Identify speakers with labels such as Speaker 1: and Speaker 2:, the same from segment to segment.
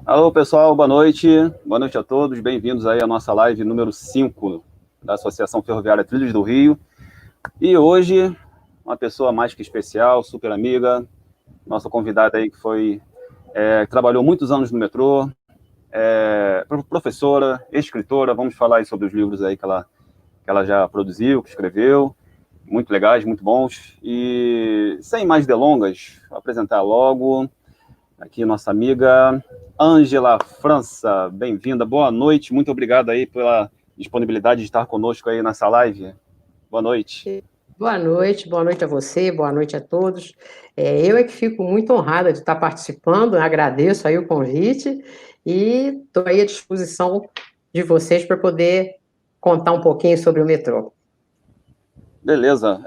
Speaker 1: Alô, pessoal, boa noite. Boa noite a todos. Bem-vindos aí à nossa live número 5 da Associação Ferroviária Trilhos do Rio. E hoje, uma pessoa mais que especial, super amiga, nossa convidada aí que trabalhou muitos anos no metrô, professora, escritora. Vamos falar aí sobre os livros aí que ela já produziu, que escreveu, muito legais, muito bons. E sem mais delongas, vou apresentar logo aqui nossa amiga Ângela França. Bem-vinda, boa noite, muito obrigado aí pela disponibilidade de estar conosco aí nessa live. Boa noite.
Speaker 2: Boa noite a você, boa noite a todos. Eu é que fico muito honrada de estar participando, agradeço aí o convite e estou aí à disposição de vocês para poder contar um pouquinho sobre o metrô.
Speaker 1: Beleza.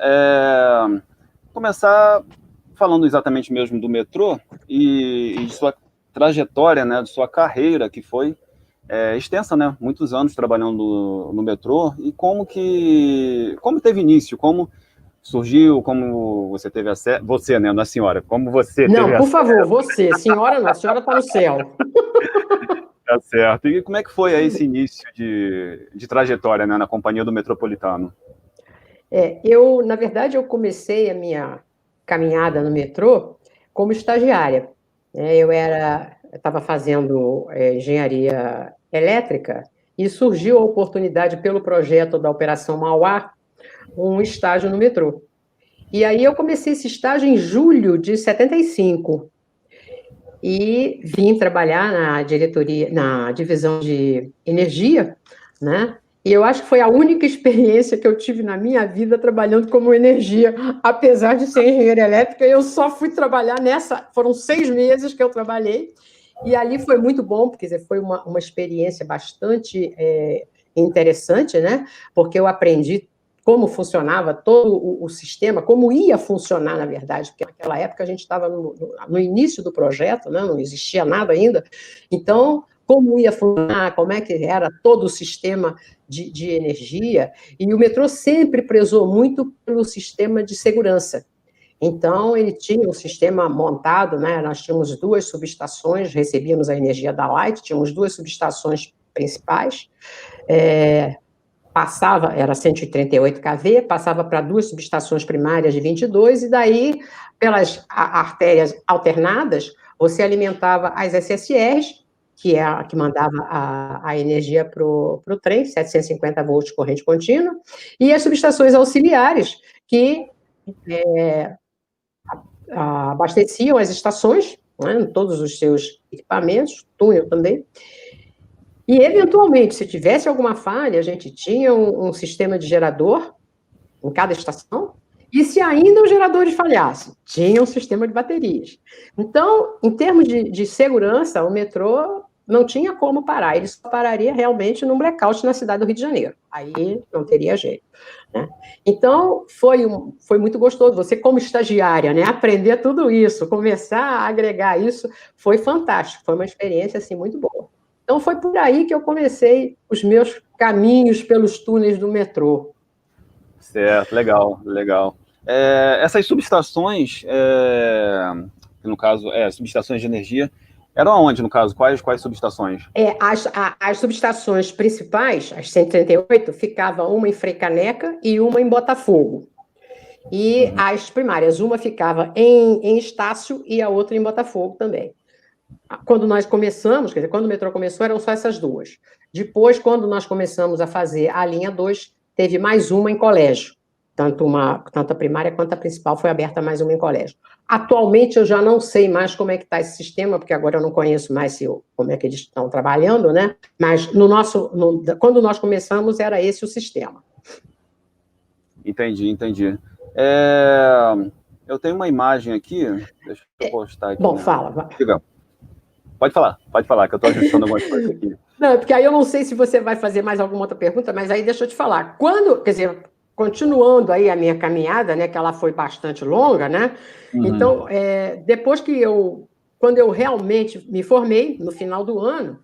Speaker 1: Começar falando exatamente mesmo do metrô e de sua trajetória, né, de sua carreira, que foi extensa, né, muitos anos trabalhando no metrô, e como teve início, como surgiu, como você teve acesso, você, né, não é senhora, como você teve
Speaker 2: Não, por
Speaker 1: acesso.
Speaker 2: favor, você, senhora não, a senhora está no céu.
Speaker 1: Tá certo. E como é que foi aí esse início de trajetória, né, na Companhia do Metropolitano?
Speaker 2: Na verdade, eu comecei a minha caminhada no metrô como estagiária. Eu estava fazendo engenharia elétrica e surgiu a oportunidade, pelo projeto da Operação Mauá, um estágio no metrô. E aí eu comecei esse estágio em julho de 75 e vim trabalhar na diretoria, na divisão de energia, né? E eu acho que foi a única experiência que eu tive na minha vida trabalhando como energia, apesar de ser engenheira elétrica, eu só fui trabalhar foram 6 meses que eu trabalhei, e ali foi muito bom, porque foi uma experiência bastante interessante, né? Porque eu aprendi como funcionava todo o sistema, como ia funcionar, na verdade, porque naquela época a gente estava no início do projeto, né? Não existia nada ainda. Então, como ia funcionar, como é que era todo o sistema de energia, e o metrô sempre prezou muito pelo sistema de segurança. Então, ele tinha um sistema montado, né? Nós tínhamos 2 subestações, recebíamos a energia da Light, tínhamos 2 subestações principais, passava, era 138 kV, passava para 2 subestações primárias de 22, e daí, pelas artérias alternadas, você alimentava as SSRs, que é a que mandava a energia para o trem, 750 volts corrente contínua, e as subestações auxiliares, que abasteciam as estações, né, todos os seus equipamentos, túnel também. E, eventualmente, se tivesse alguma falha, a gente tinha um sistema de gerador em cada estação, e se ainda os geradores falhassem, tinha um sistema de baterias. Então, em termos de segurança, o metrô não tinha como parar, ele só pararia realmente num blackout na cidade do Rio de Janeiro, aí não teria jeito, né? Então, foi muito gostoso, você como estagiária, né, aprender tudo isso, começar a agregar isso, foi fantástico, foi uma experiência, assim, muito boa. Então, foi por aí que eu comecei os meus caminhos pelos túneis do metrô.
Speaker 1: Certo, legal, legal. Essas subestações, que no caso, subestações de energia, eram aonde, no caso? Quais subestações?
Speaker 2: As subestações principais, as 138, ficava uma em Freicaneca e uma em Botafogo. E as primárias, uma ficava em Estácio e a outra em Botafogo também. Quando nós começamos, quer dizer, quando o metrô começou, eram só essas duas. Depois, quando nós começamos a fazer a linha 2, teve mais uma em colégio. Tanto a primária quanto a principal foi aberta mais uma em colégio. Atualmente, eu já não sei mais como é que está esse sistema, porque agora eu não conheço mais como é que eles estão trabalhando, né? Mas quando nós começamos, era esse o sistema.
Speaker 1: Entendi. Eu tenho uma imagem aqui, deixa eu postar aqui.
Speaker 2: Bom, fala.
Speaker 1: Diga. Pode falar, que eu estou ajustando algumas coisas aqui.
Speaker 2: Não, porque aí eu não sei se você vai fazer mais alguma outra pergunta, mas aí deixa eu te falar. Quer dizer, continuando aí a minha caminhada, né, que ela foi bastante longa, né? Então, quando eu realmente me formei, no final do ano,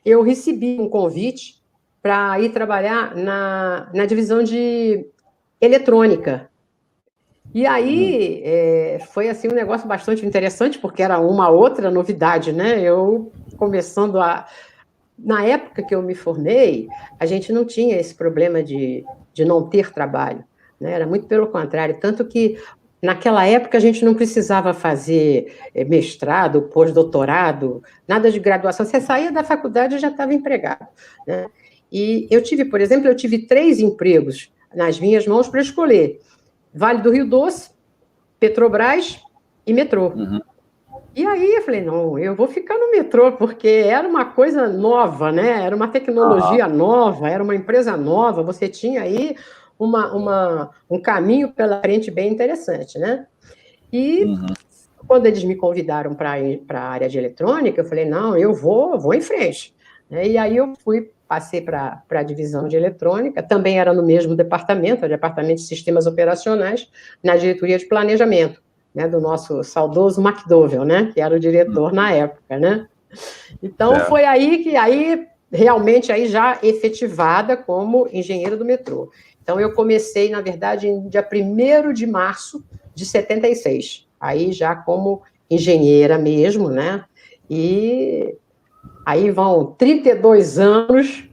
Speaker 2: eu recebi um convite para ir trabalhar na divisão de eletrônica. E aí foi assim um negócio bastante interessante, porque era uma outra novidade, né? Eu começando a... Na época que eu me formei, a gente não tinha esse problema de não ter trabalho, né? Era muito pelo contrário, tanto que naquela época a gente não precisava fazer mestrado, pós-doutorado, nada de graduação, você saía da faculdade e já estava empregado, né? E eu tive, por exemplo, 3 empregos nas minhas mãos para escolher: Vale do Rio Doce, Petrobras e metrô.
Speaker 1: Uhum.
Speaker 2: E aí eu falei, não, eu vou ficar no metrô, porque era uma coisa nova, né? Era uma tecnologia nova, era uma empresa nova, você tinha aí um caminho pela frente bem interessante, né? E quando eles me convidaram para ir para a área de eletrônica, eu falei, não, eu vou em frente. E aí eu passei para a divisão de eletrônica, também era no mesmo departamento, o departamento de sistemas operacionais, na diretoria de planejamento, né, do nosso saudoso McDowell, né, que era o diretor na época, né? Então, foi aí que, realmente, já efetivada como engenheiro do metrô. Então, eu comecei, na verdade, em dia 1º de março de 76, aí já como engenheira mesmo, né? E aí vão 32 anos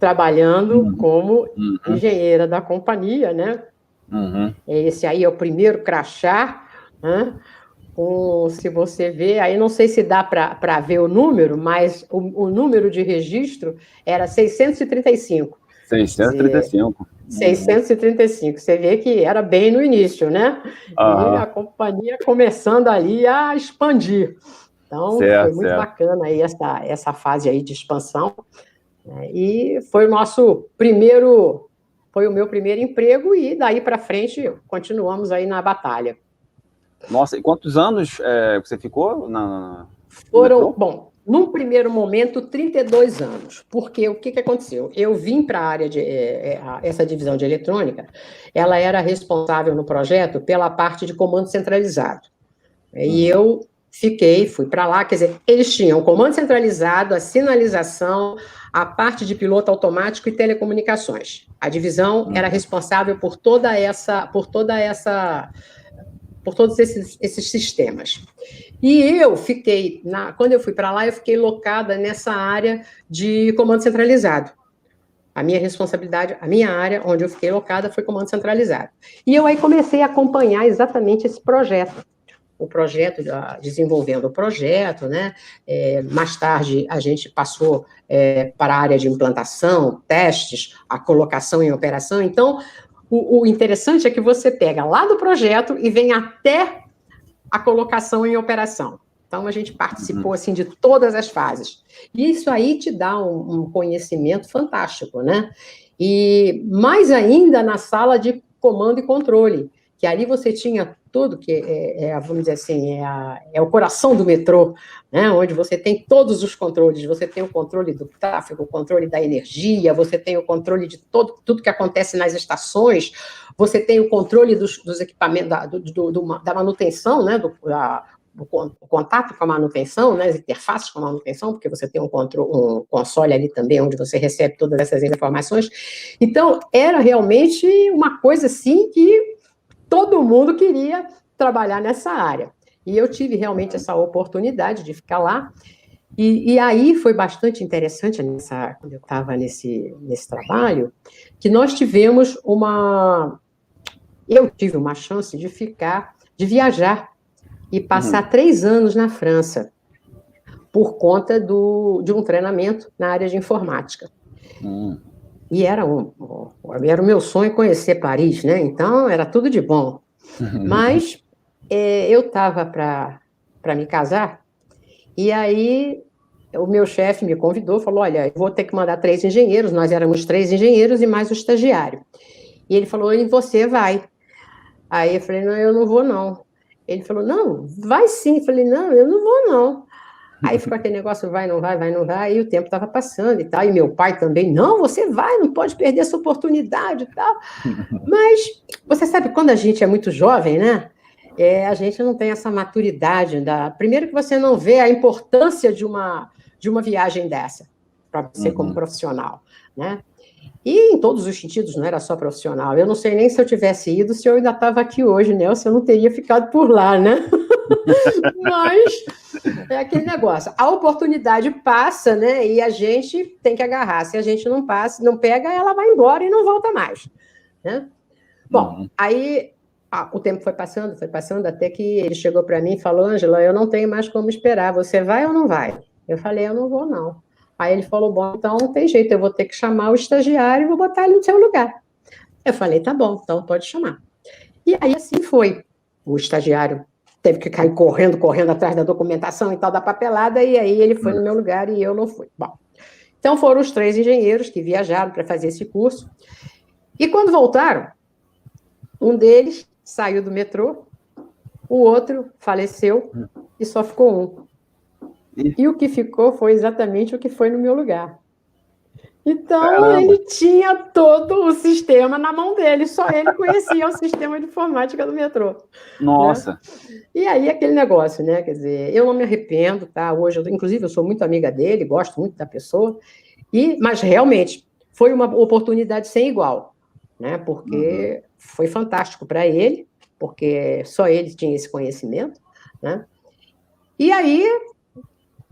Speaker 2: trabalhando como engenheira da companhia, né? Esse aí é o primeiro crachá, né? Se você vê, aí não sei se dá para ver o número, mas o número de registro era 635.
Speaker 1: 635.
Speaker 2: 635. Você vê que era bem no início, né? E a companhia começando ali a expandir. Então, foi muito bacana aí essa fase aí de expansão. E foi o meu primeiro emprego, e daí para frente continuamos aí na batalha.
Speaker 1: Nossa, e quantos anos você ficou
Speaker 2: Foram, bom, num primeiro momento, 32 anos, porque o que aconteceu? Eu vim para a área de essa divisão de eletrônica, ela era responsável no projeto pela parte de comando centralizado. E eu fui para lá, quer dizer, eles tinham o comando centralizado, a sinalização, a parte de piloto automático e telecomunicações. A divisão era responsável por todos esses sistemas. E eu fiquei, quando eu fui para lá, eu fiquei locada nessa área de comando centralizado. A minha responsabilidade, a minha área onde eu fiquei locada foi comando centralizado. E eu aí comecei a acompanhar exatamente esse projeto. Desenvolvendo o projeto, né? Mais tarde, a gente passou para a área de implantação, testes, a colocação em operação. Então, o interessante é que você pega lá do projeto e vem até a colocação em operação. Então, a gente participou, assim, de todas as fases. E isso aí te dá um conhecimento fantástico, né? E mais ainda na sala de comando e controle, que ali você tinha tudo que vamos dizer assim, é o coração do metrô, né? Onde você tem todos os controles, você tem o controle do tráfego, o controle da energia, você tem o controle de tudo que acontece nas estações, você tem o controle dos equipamentos, da manutenção, né? O contato com a manutenção, né, as interfaces com a manutenção, porque você tem um console ali também, onde você recebe todas essas informações. Então, era realmente uma coisa assim que todo mundo queria trabalhar nessa área. E eu tive realmente essa oportunidade de ficar lá, e aí foi bastante interessante, quando eu estava nesse trabalho, que nós tivemos eu tive uma chance de viajar e passar 3 anos na França, por conta de um treinamento na área de informática. E era o meu sonho conhecer Paris, né? Então, era tudo de bom. Mas eu estava para me casar, e aí o meu chefe me convidou, falou, olha, eu vou ter que mandar 3 engenheiros, nós éramos 3 engenheiros e mais o estagiário. E ele falou, e você vai? Aí eu falei, não, eu não vou, não. Ele falou, não, vai sim. Eu falei, não, eu não vou, não. Aí ficou aquele negócio, vai, não vai, e o tempo estava passando e tal, e meu pai também, não, você vai, não pode perder essa oportunidade e tal. Mas, você sabe, quando a gente é muito jovem, né, a gente não tem essa maturidade. Primeiro que você não vê a importância de uma viagem dessa, para você como profissional, né? E em todos os sentidos, não era só profissional. Eu não sei nem se eu tivesse ido, se eu ainda estava aqui hoje, né? Ou se eu não teria ficado por lá, né? Mas É aquele negócio. A oportunidade passa, né? E a gente tem que agarrar. Se a gente não passa, não pega, ela vai embora e não volta mais, né? Bom, aí o tempo foi passando, até que ele chegou para mim e falou: Ângela, eu não tenho mais como esperar. Você vai ou não vai? Eu falei: eu não vou, não. Aí ele falou: bom, então não tem jeito, eu vou ter que chamar o estagiário e vou botar ele no seu lugar. Eu falei: tá bom, então pode chamar. E aí assim foi. O estagiário teve que cair correndo atrás da documentação e tal, da papelada, e aí ele foi no meu lugar e eu não fui. Bom, então foram os 3 engenheiros que viajaram para fazer esse curso. E quando voltaram, um deles saiu do metrô, o outro faleceu e só ficou um. E o que ficou foi exatamente o que foi no meu lugar. Então,
Speaker 1: Caramba.
Speaker 2: ele tinha todo o sistema na mão dele, só ele conhecia o sistema de informática do metrô.
Speaker 1: Nossa.
Speaker 2: Né? E aí, aquele negócio, né? Quer dizer, eu não me arrependo, tá? Hoje, inclusive, eu sou muito amiga dele, gosto muito da pessoa, mas realmente foi uma oportunidade sem igual, né? Porque foi fantástico para ele, porque só ele tinha esse conhecimento, né? E aí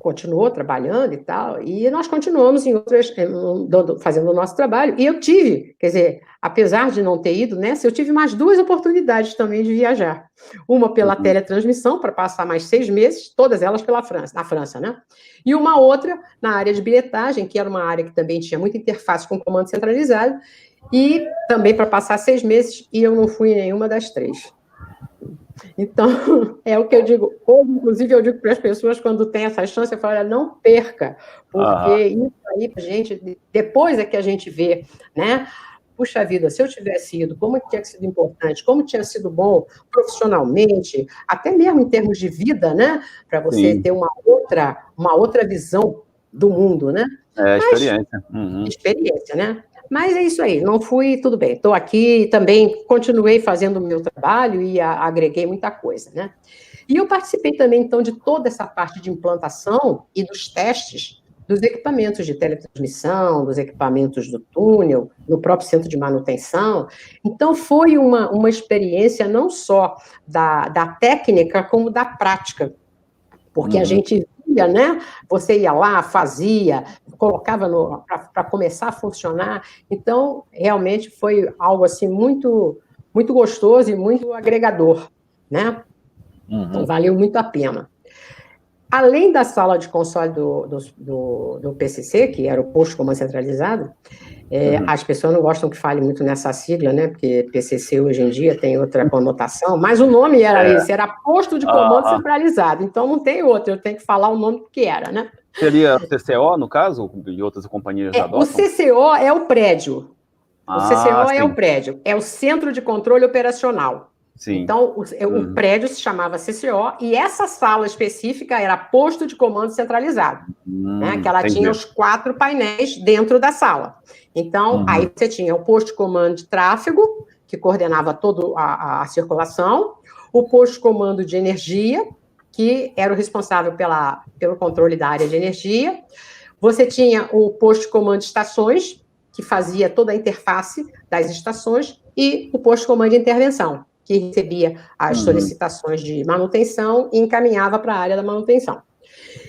Speaker 2: continuou trabalhando e tal, e nós continuamos em outras, fazendo o nosso trabalho, e eu tive, quer dizer, apesar de não ter ido nessa, eu tive mais 2 oportunidades também de viajar. Uma pela teletransmissão, para passar mais 6 meses, todas elas na França, né? E uma outra na área de bilhetagem, que era uma área que também tinha muita interface com comando centralizado, e também para passar 6 meses, e eu não fui em nenhuma das 3. Então, é o que eu digo, ou inclusive eu digo para as pessoas quando tem essa chance, eu falo, olha, não perca, porque isso aí, gente, depois é que a gente vê, né? Puxa vida, se eu tivesse ido, como tinha sido importante, como tinha sido bom profissionalmente, até mesmo em termos de vida, né? Para você ter uma outra visão do mundo, né?
Speaker 1: Experiência.
Speaker 2: Experiência, né? Mas é isso aí, não fui, tudo bem. Estou aqui também, continuei fazendo o meu trabalho e agreguei muita coisa, né? E eu participei também, então, de toda essa parte de implantação e dos testes dos equipamentos de teletransmissão, dos equipamentos do túnel, no próprio centro de manutenção. Então, foi uma experiência não só da técnica, como da prática, porque a gente via, né? Você ia lá, fazia, colocava para começar a funcionar. Então, realmente foi algo assim muito, muito gostoso e muito agregador, né? Então, valeu muito a pena. Além da sala de console do PCC, que era o posto de comando centralizado, as pessoas não gostam que fale muito nessa sigla, né? Porque PCC hoje em dia tem outra conotação, mas o nome era esse, era posto de comando centralizado. Então não tem outro, eu tenho que falar o nome que era, né?
Speaker 1: Seria CCO, no caso, e outras companhias adotam?
Speaker 2: O CCO é o prédio. O CCO é o prédio, é o Centro de Controle Operacional. Sim. Então, o prédio se chamava CCO e essa sala específica era posto de comando centralizado, né? Que ela tinha os 4 painéis dentro da sala. Então, aí você tinha o posto de comando de tráfego, que coordenava toda a circulação, o posto de comando de energia, que era o responsável pelo controle da área de energia. Você tinha o posto de comando de estações, que fazia toda a interface das estações, e o posto de comando de intervenção, que recebia as solicitações de manutenção e encaminhava para a área da manutenção.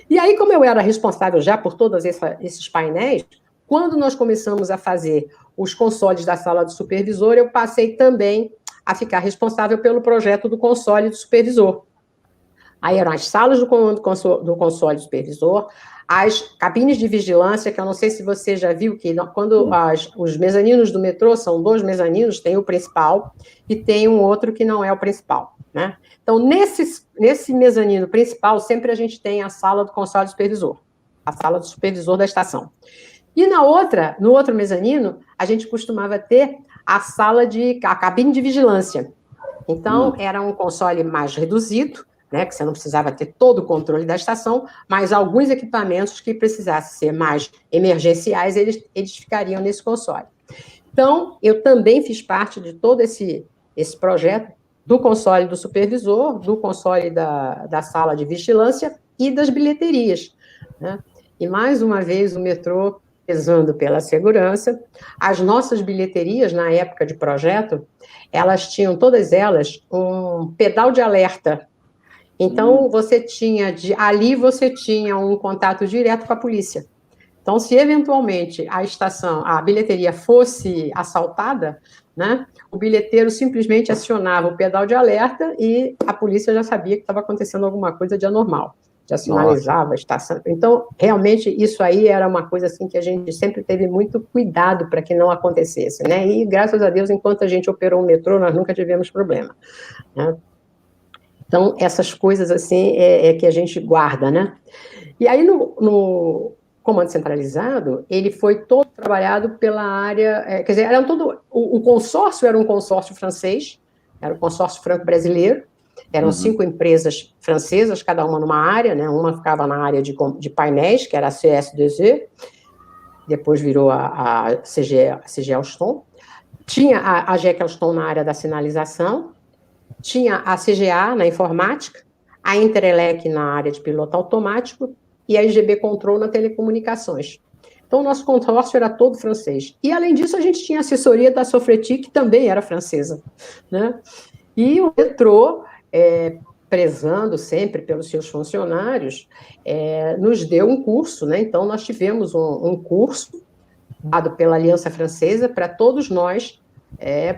Speaker 2: E aí, como eu era responsável já por todos esses painéis, quando nós começamos a fazer os consoles da sala do supervisor, eu passei também a ficar responsável pelo projeto do console do supervisor. Aí eram as salas do console do supervisor, as cabines de vigilância, que eu não sei se você já viu, que quando os mezaninos do metrô, são 2 mezaninos, tem o principal e tem um outro que não é o principal, né? Então, nesse mezanino principal, sempre a gente tem a sala do console do supervisor, a sala do supervisor da estação. E no outro mezanino, a gente costumava ter a cabine de vigilância. Então, era um console mais reduzido, né, que você não precisava ter todo o controle da estação, mas alguns equipamentos que precisassem ser mais emergenciais, eles ficariam nesse console. Então, eu também fiz parte de todo esse projeto do console do supervisor, do console da sala de vigilância e das bilheterias, né? E, mais uma vez, o metrô prezando pela segurança. As nossas bilheterias, na época de projeto, elas tinham, todas elas, um pedal de alerta. Então, ali você tinha um contato direto com a polícia. Então, se eventualmente a bilheteria fosse assaltada, né, o bilheteiro simplesmente acionava o pedal de alerta e a polícia já sabia que estava acontecendo alguma coisa de anormal, já sinalizava a estação. Então, realmente, isso aí era uma coisa assim que a gente sempre teve muito cuidado para que não acontecesse, né? E, graças a Deus, enquanto a gente operou o metrô, nós nunca tivemos problema, né? Então, essas coisas assim é que a gente guarda, né? E aí, no comando centralizado, ele foi todo trabalhado pela área, quer dizer, o consórcio era um consórcio francês, era um consórcio franco-brasileiro, eram 5 empresas francesas, cada uma numa área, né? Uma ficava na área de painéis, que era a CS2E, depois virou a CG Alstom, tinha a GEC Alstom na área da sinalização, tinha a CGA na informática, a Interelec na área de piloto automático e a IGB Control na telecomunicações. Então, o nosso consórcio era todo francês. E, além disso, a gente tinha assessoria da Sofreti, que também era francesa, né? E o metrô, prezando sempre pelos seus funcionários, nos deu um curso, né? Então, nós tivemos um curso dado pela Aliança Francesa para todos nós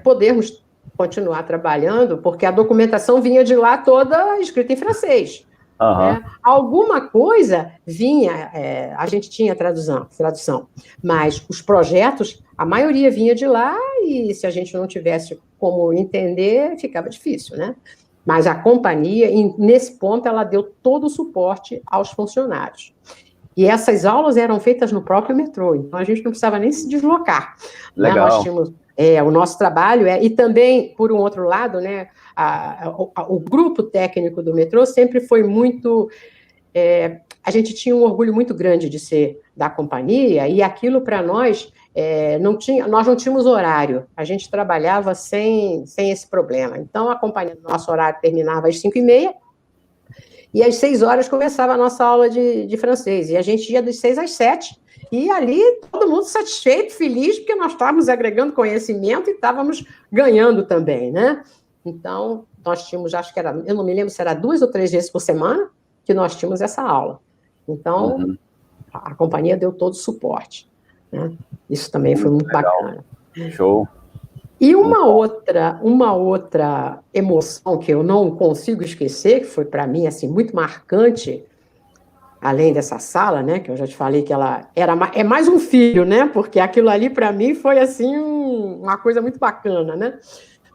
Speaker 2: podermos continuar trabalhando, porque a documentação vinha de lá toda escrita em francês. Né? Alguma coisa vinha, a gente tinha tradução, mas os projetos, a maioria vinha de lá, e se a gente não tivesse como entender, ficava difícil, né? Mas a companhia, nesse ponto, ela deu todo o suporte aos funcionários. E essas aulas eram feitas no próprio metrô, então a gente não precisava nem se deslocar.
Speaker 1: Legal.
Speaker 2: Né? Nós tínhamos o nosso trabalho, e também, por um outro lado, né, o grupo técnico do metrô sempre foi muito... a gente tinha um orgulho muito grande de ser da companhia, e aquilo para nós, nós não tínhamos horário, a gente trabalhava sem esse problema. Então, a companhia, nosso horário terminava às 5h30, e às 6 horas começava a nossa aula de francês, e a gente ia das 6 às 7, e ali todo mundo satisfeito, feliz, porque nós estávamos agregando conhecimento e estávamos ganhando também, né? Então, nós tínhamos, acho que era, eu não me lembro se era 2 ou 3 vezes por semana que nós tínhamos essa aula. Então, a companhia deu todo o suporte, né? Isso também foi muito bacana.
Speaker 1: Show.
Speaker 2: E uma outra emoção que eu não consigo esquecer, que foi para mim assim muito marcante, além dessa sala, né, que eu já te falei que ela é mais um filho, né, porque aquilo ali para mim foi assim uma coisa muito bacana, né?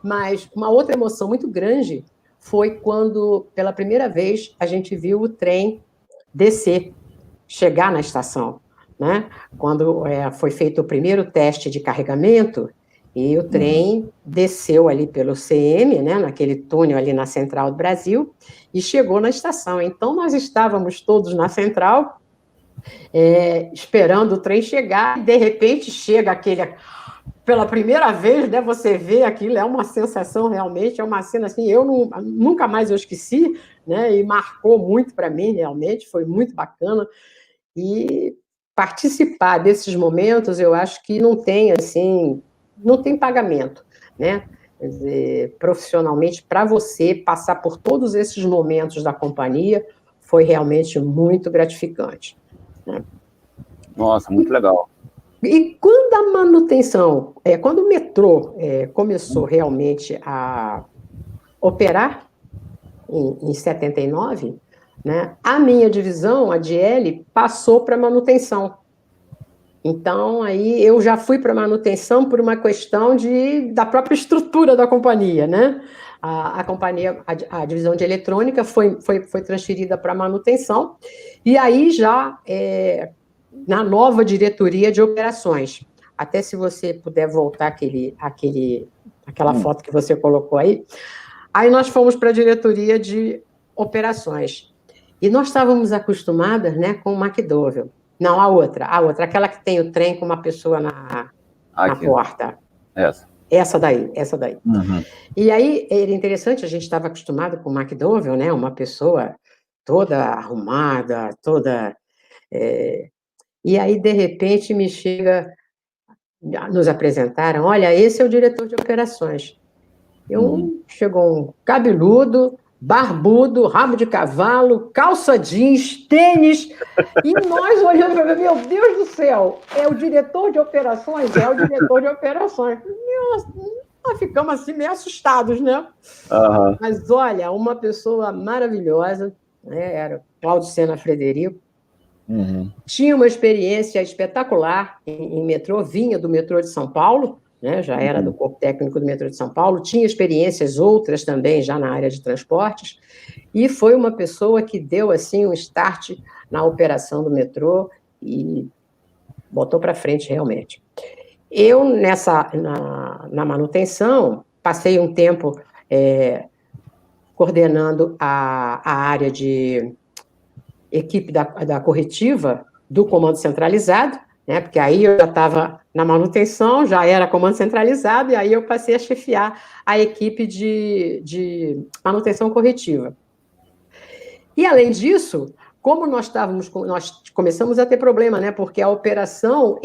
Speaker 2: Mas uma outra emoção muito grande foi quando pela primeira vez a gente viu o trem descer, chegar na estação, né? Quando foi feito o primeiro teste de carregamento, e o trem desceu ali pelo CM, né, naquele túnel ali na Central do Brasil, e chegou na estação. Então, nós estávamos todos na Central, esperando o trem chegar, e de repente chega aquele... Pela primeira vez, né, você vê aquilo, é uma sensação realmente, é uma cena assim, nunca mais eu esqueci, né, e marcou muito para mim, realmente, foi muito bacana. E participar desses momentos, eu acho que não tem, assim, não tem pagamento, né? Quer dizer, profissionalmente, para você passar por todos esses momentos da companhia, foi realmente muito gratificante, né?
Speaker 1: Nossa, muito legal.
Speaker 2: E quando a manutenção, quando o metrô começou realmente a operar, em 79, né, a minha divisão, a DL, passou para manutenção. Então, aí eu já fui para manutenção por uma questão da própria estrutura da companhia, né? A companhia, a divisão de eletrônica foi transferida para manutenção, e aí já na nova diretoria de operações. Até se você puder voltar aquela foto que você colocou aí. Aí nós fomos para a diretoria de operações. E nós estávamos acostumadas, né, com o McDowell. Não, a outra, aquela que tem o trem com uma pessoa na porta. Essa daí. E aí, era interessante, a gente estava acostumado com o McDowell, né, uma pessoa toda arrumada, toda... E aí, de repente, nos apresentaram, olha, esse é o diretor de operações. Chegou um cabeludo, barbudo, rabo de cavalo, calça jeans, tênis, e nós olhando para ver, meu Deus do céu, é o diretor de operações? É o diretor de operações. Nós ficamos assim meio assustados, né?
Speaker 1: Aham.
Speaker 2: Mas olha, uma pessoa maravilhosa, né? Era Cláudio Sena Frederico, tinha uma experiência espetacular em metrô, vinha do metrô de São Paulo, né? Já era do corpo técnico do metrô de São Paulo, tinha experiências outras também já na área de transportes, e foi uma pessoa que deu assim um start na operação do metrô e botou para frente realmente. Eu, na manutenção, passei um tempo coordenando a área de equipe da corretiva do comando centralizado, né, porque aí eu já estava na manutenção, já era comando centralizado, e aí eu passei a chefiar a equipe de manutenção corretiva. E, além disso, como nós começamos a ter problema, né, porque a operação,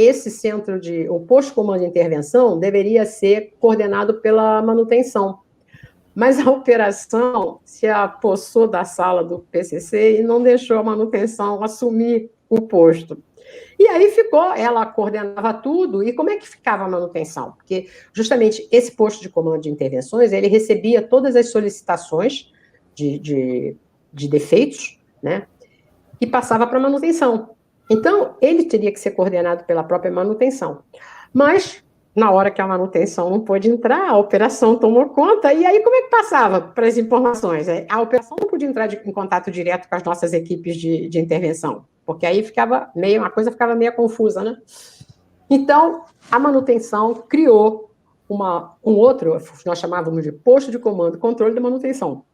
Speaker 2: o posto de comando de intervenção deveria ser coordenado pela manutenção. Mas a operação se apossou da sala do PCC e não deixou a manutenção assumir o posto. E aí ela coordenava tudo, e como é que ficava a manutenção? Porque justamente esse posto de comando de intervenções, ele recebia todas as solicitações de defeitos, né, e passava para a manutenção. Então, ele teria que ser coordenado pela própria manutenção. Mas, na hora que a manutenção não pôde entrar, a operação tomou conta, e aí como é que passava para as informações? A operação não podia entrar em contato direto com as nossas equipes de intervenção, porque aí a coisa ficava meio confusa, né? Então, a manutenção criou um outro, nós chamávamos de posto de comando, controle da manutenção.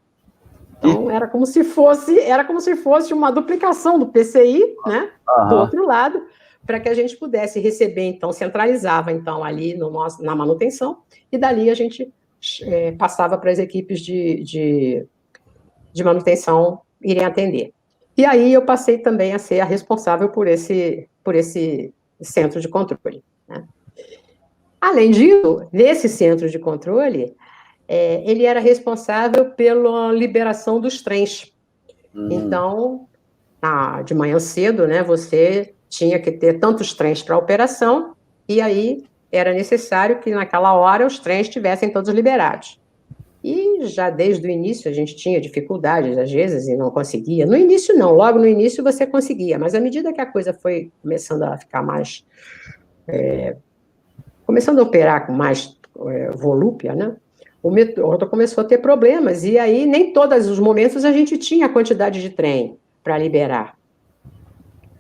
Speaker 2: Então, era como se fosse uma duplicação do PCI, né? Do outro lado, para que a gente pudesse receber, então, centralizava, então, ali na manutenção, e dali a gente passava para as equipes de manutenção irem atender. E aí eu passei também a ser a responsável por esse centro de controle, né? Além disso, nesse centro de controle, ele era responsável pela liberação dos trens. Então, de manhã cedo, né, você tinha que ter tantos trens para a operação, e aí era necessário que naquela hora os trens estivessem todos liberados. E já desde o início a gente tinha dificuldades, às vezes, e não conseguia. No início não, logo no início você conseguia, mas à medida que a coisa foi começando a ficar mais... começando a operar com mais volúpia, né, o metrô começou a ter problemas, e aí nem todos os momentos a gente tinha a quantidade de trem para liberar.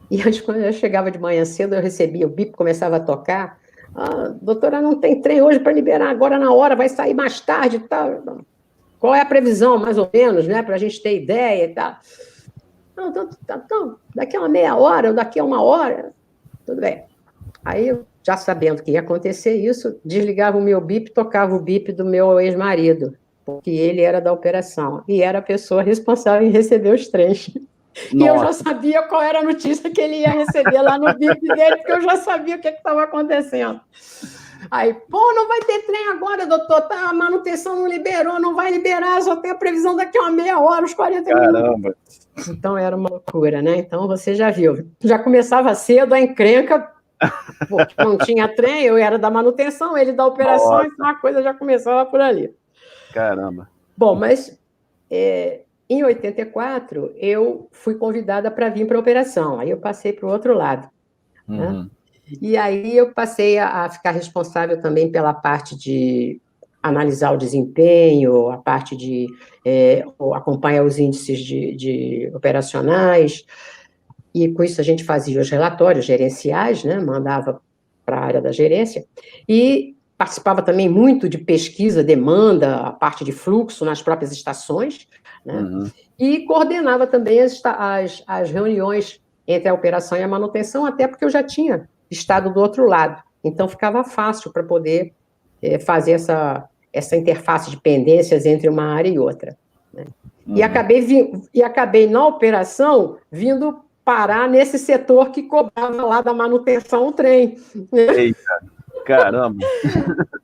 Speaker 2: E antes, quando eu chegava de manhã cedo, eu recebia, o bip começava a tocar, doutora, não tem trem hoje para liberar agora na hora, vai sair mais tarde e tal. Qual é a previsão, mais ou menos, né, para a gente ter ideia e tal? Não, daqui a uma meia hora, ou daqui a uma hora, tudo bem. Aí, já sabendo que ia acontecer isso, desligava o meu bip, tocava o bip do meu ex-marido, porque ele era da operação, e era a pessoa responsável em receber os trens. Nossa. E eu já sabia qual era a notícia que ele ia receber lá no bip dele, porque eu já sabia o que estava acontecendo. Aí, não vai ter trem agora, doutor, a manutenção não liberou, não vai liberar, só tem a previsão daqui a uma meia hora, uns 40 minutos. Caramba! Então, era uma loucura, né? Então, você já viu. Já começava cedo a encrenca, porque não tinha trem, eu era da manutenção, ele da operação, então a coisa já começava por ali.
Speaker 1: Caramba!
Speaker 2: Bom, mas em 84, eu fui convidada para vir para a operação, aí eu passei para o outro lado. Né? E aí eu passei a ficar responsável também pela parte de analisar o desempenho, a parte de acompanhar os índices de operacionais, e com isso a gente fazia os relatórios gerenciais, né, mandava para a área da gerência, e participava também muito de pesquisa, demanda, a parte de fluxo nas próprias estações, né, e coordenava também as reuniões entre a operação e a manutenção, até porque eu já tinha estado do outro lado, então ficava fácil para poder fazer essa interface de pendências entre uma área e outra. Né. E acabei na operação vindo parar nesse setor que cobrava lá da manutenção o trem.
Speaker 1: Eita, caramba!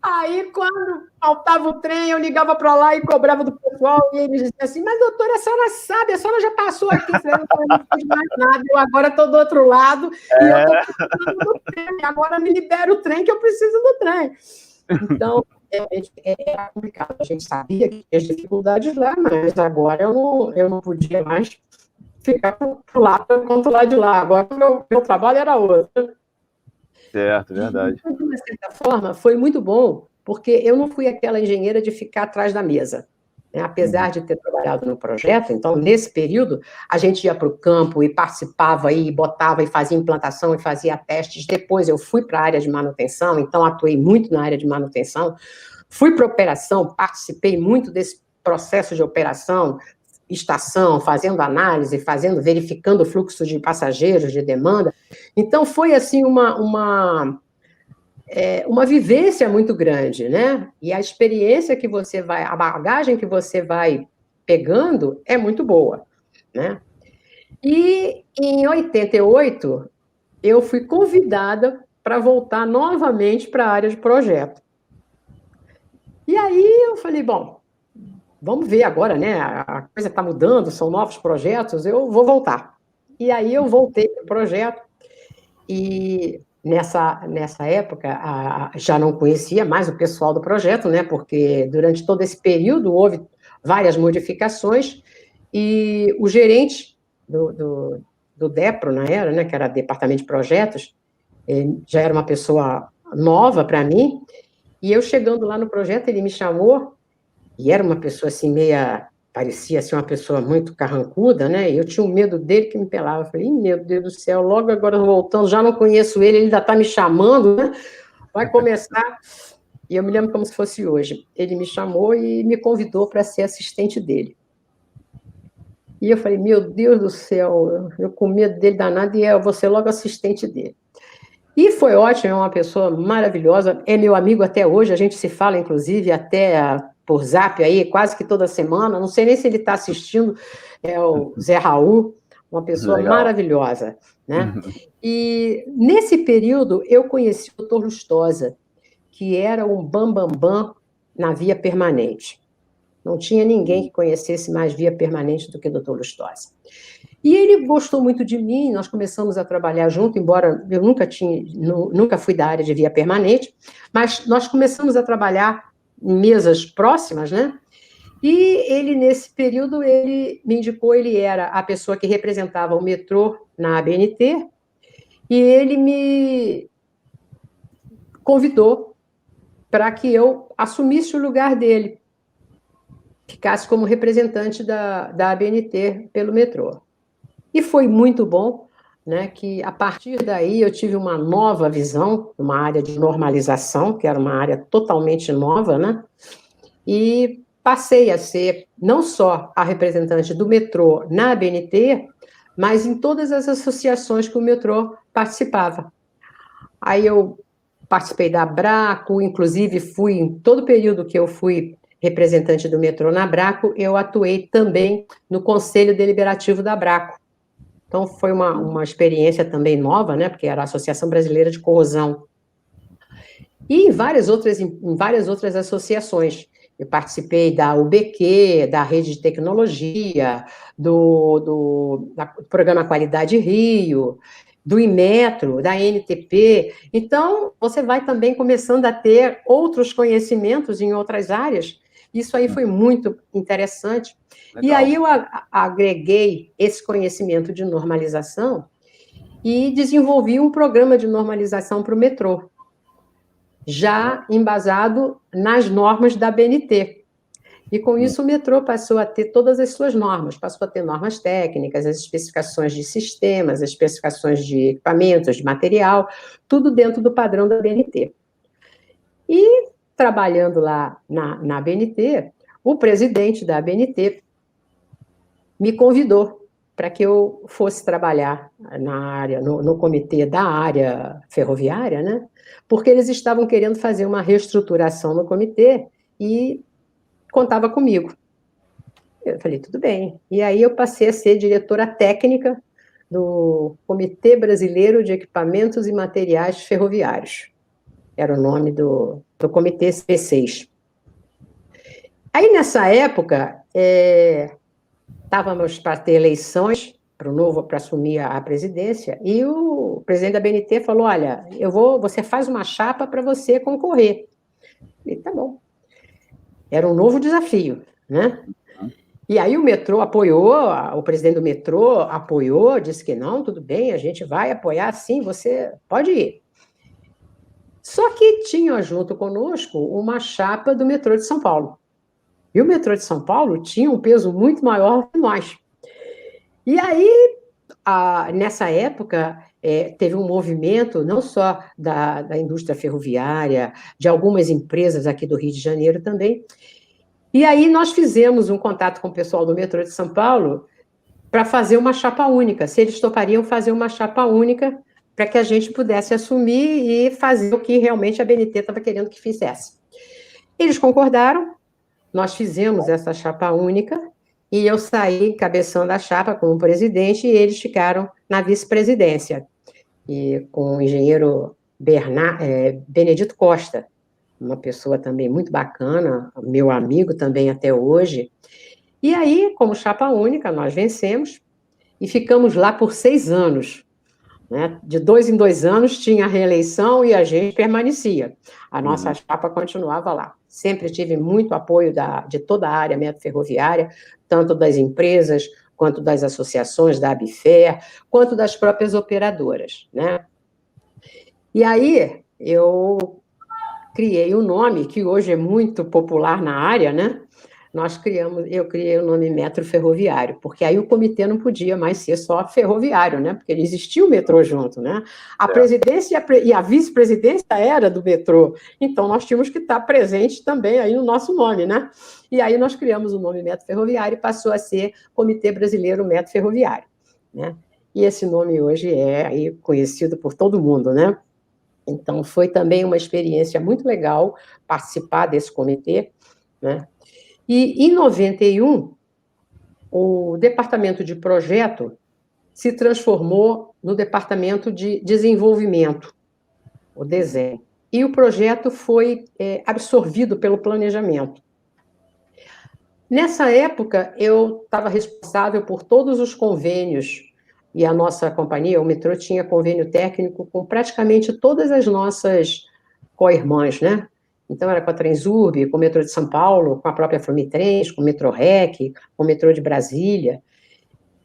Speaker 2: Aí, quando faltava o trem, eu ligava para lá e cobrava do pessoal pessoal, e eles diziam assim, mas doutora, a senhora sabe, a senhora já passou aqui, eu não fiz mais nada, eu agora estou do outro lado, e eu estou precisando do trem, agora me libera o trem que eu preciso do trem. Então, era complicado, a gente sabia que tinha as dificuldades lá, mas agora eu não podia mais ficar para o lado quanto lá de lá, agora o meu trabalho era outro.
Speaker 1: Certo, verdade.
Speaker 2: E, de uma certa forma, foi muito bom, porque eu não fui aquela engenheira de ficar atrás da mesa. Né? Apesar de ter trabalhado no projeto, então, nesse período, a gente ia para o campo e participava, e botava, e fazia implantação, e fazia testes. Depois eu fui para a área de manutenção, então atuei muito na área de manutenção. Fui para a operação, participei muito desse processo de operação, estação, fazendo análise, verificando o fluxo de passageiros, de demanda. Então, foi assim uma vivência muito grande, né? E a experiência que você vai, a bagagem que você vai pegando é muito boa, né? E em 88, eu fui convidada para voltar novamente para a área de projeto. E aí eu falei, bom, vamos ver agora, né? A coisa está mudando, são novos projetos, eu vou voltar. E aí eu voltei para o projeto e nessa época já não conhecia mais o pessoal do projeto, né? Porque durante todo esse período houve várias modificações e o gerente do DEPRO na era, né? Que era Departamento de Projetos, já era uma pessoa nova para mim. E eu chegando lá no projeto, ele me chamou. E era uma pessoa assim, parecia assim, uma pessoa muito carrancuda, né? E eu tinha um medo dele que me pelava. Eu falei, meu Deus do céu, logo agora voltando, já não conheço ele ainda está me chamando, né? Vai começar. E eu me lembro como se fosse hoje. Ele me chamou e me convidou para ser assistente dele. E eu falei, meu Deus do céu, eu com medo dele danado, e eu vou ser logo assistente dele. E foi ótimo, é uma pessoa maravilhosa, é meu amigo até hoje, a gente se fala, inclusive, até por Zap aí, quase que toda semana, não sei nem se ele está assistindo, é o Zé Raul, uma pessoa maravilhosa, né? E nesse período eu conheci o Dr. Lustosa, que era um bambambam na via permanente. Não tinha ninguém que conhecesse mais via permanente do que o Dr. Lustosa. E ele gostou muito de mim, nós começamos a trabalhar junto, embora eu nunca fui da área de via permanente, mas nós começamos a trabalhar em mesas próximas, né? E ele, nesse período, ele me indicou, ele era a pessoa que representava o metrô na ABNT, e ele me convidou para que eu assumisse o lugar dele, ficasse como representante da ABNT pelo metrô. E foi muito bom, né, que a partir daí eu tive uma nova visão, uma área de normalização, que era uma área totalmente nova, né, e passei a ser não só a representante do metrô na ABNT, mas em todas as associações que o metrô participava. Aí eu participei da Abraco, inclusive fui, em todo o período que eu fui representante do metrô na Abraco, eu atuei também no Conselho Deliberativo da Abraco. Então, foi uma experiência também nova, né, porque era a Associação Brasileira de Corrosão. E em várias outras associações. Eu participei da UBQ, da Rede de Tecnologia, do Programa Qualidade Rio, do Inmetro, da NTP. Então, você vai também começando a ter outros conhecimentos em outras áreas. Isso aí foi muito interessante. Legal. E aí eu agreguei esse conhecimento de normalização e desenvolvi um programa de normalização para o metrô, já embasado nas normas da ABNT. E com isso o metrô passou a ter todas as suas normas, passou a ter normas técnicas, as especificações de sistemas, as especificações de equipamentos, de material, tudo dentro do padrão da ABNT. E trabalhando lá na ABNT, o presidente da ABNT me convidou para que eu fosse trabalhar na área, no comitê da área ferroviária, né? Porque eles estavam querendo fazer uma reestruturação no comitê e contava comigo. Eu falei, tudo bem. E aí eu passei a ser diretora técnica do Comitê Brasileiro de Equipamentos e Materiais Ferroviários. Era o nome do comitê C6. Aí, nessa época, estávamos para ter eleições para assumir a presidência, e o presidente da BNT falou, olha, você faz uma chapa para você concorrer. E tá bom. Era um novo desafio, né? E aí o metrô apoiou, o presidente do metrô apoiou, disse que não, tudo bem, a gente vai apoiar, sim, você pode ir. Só que tinha junto conosco uma chapa do metrô de São Paulo. E o metrô de São Paulo tinha um peso muito maior que nós. E aí, nessa época, teve um movimento, não só da indústria ferroviária, de algumas empresas aqui do Rio de Janeiro também. E aí nós fizemos um contato com o pessoal do metrô de São Paulo para fazer uma chapa única, se eles topariam fazer uma chapa única para que a gente pudesse assumir e fazer o que realmente a BNT estava querendo que fizesse. Eles concordaram, nós fizemos essa chapa única, e eu saí encabeçando a chapa como presidente, e eles ficaram na vice-presidência, e com o engenheiro Benedito Costa, uma pessoa também muito bacana, meu amigo também até hoje. E aí, como chapa única, nós vencemos, e ficamos lá por 6 anos. Né? De 2 em 2 anos tinha a reeleição e a gente permanecia. A nossa chapa continuava lá. Sempre tive muito apoio de toda a área metroferroviária, tanto das empresas, quanto das associações, da ABFER, quanto das próprias operadoras. Né? E aí, eu criei um nome que hoje é muito popular na área, né? Eu criei o nome Metro Ferroviário, porque aí o comitê não podia mais ser só ferroviário, né? Porque existia o metrô junto, né? A presidência e a vice-presidência era do metrô, então nós tínhamos que estar presente também aí no nosso nome, né? E aí nós criamos o nome Metro Ferroviário e passou a ser Comitê Brasileiro Metro Ferroviário, né? E esse nome hoje é aí conhecido por todo mundo, né? Então, foi também uma experiência muito legal participar desse comitê, né? E, em 91, o departamento de projeto se transformou no departamento de desenvolvimento, o desenho. E o projeto foi absorvido pelo planejamento. Nessa época, eu estava responsável por todos os convênios, e a nossa companhia, o metrô, tinha convênio técnico com praticamente todas as nossas co-irmãs, né? Então, era com a Transurb, com o metrô de São Paulo, com a própria Flumitrens, com o Metrorec, com o metrô de Brasília.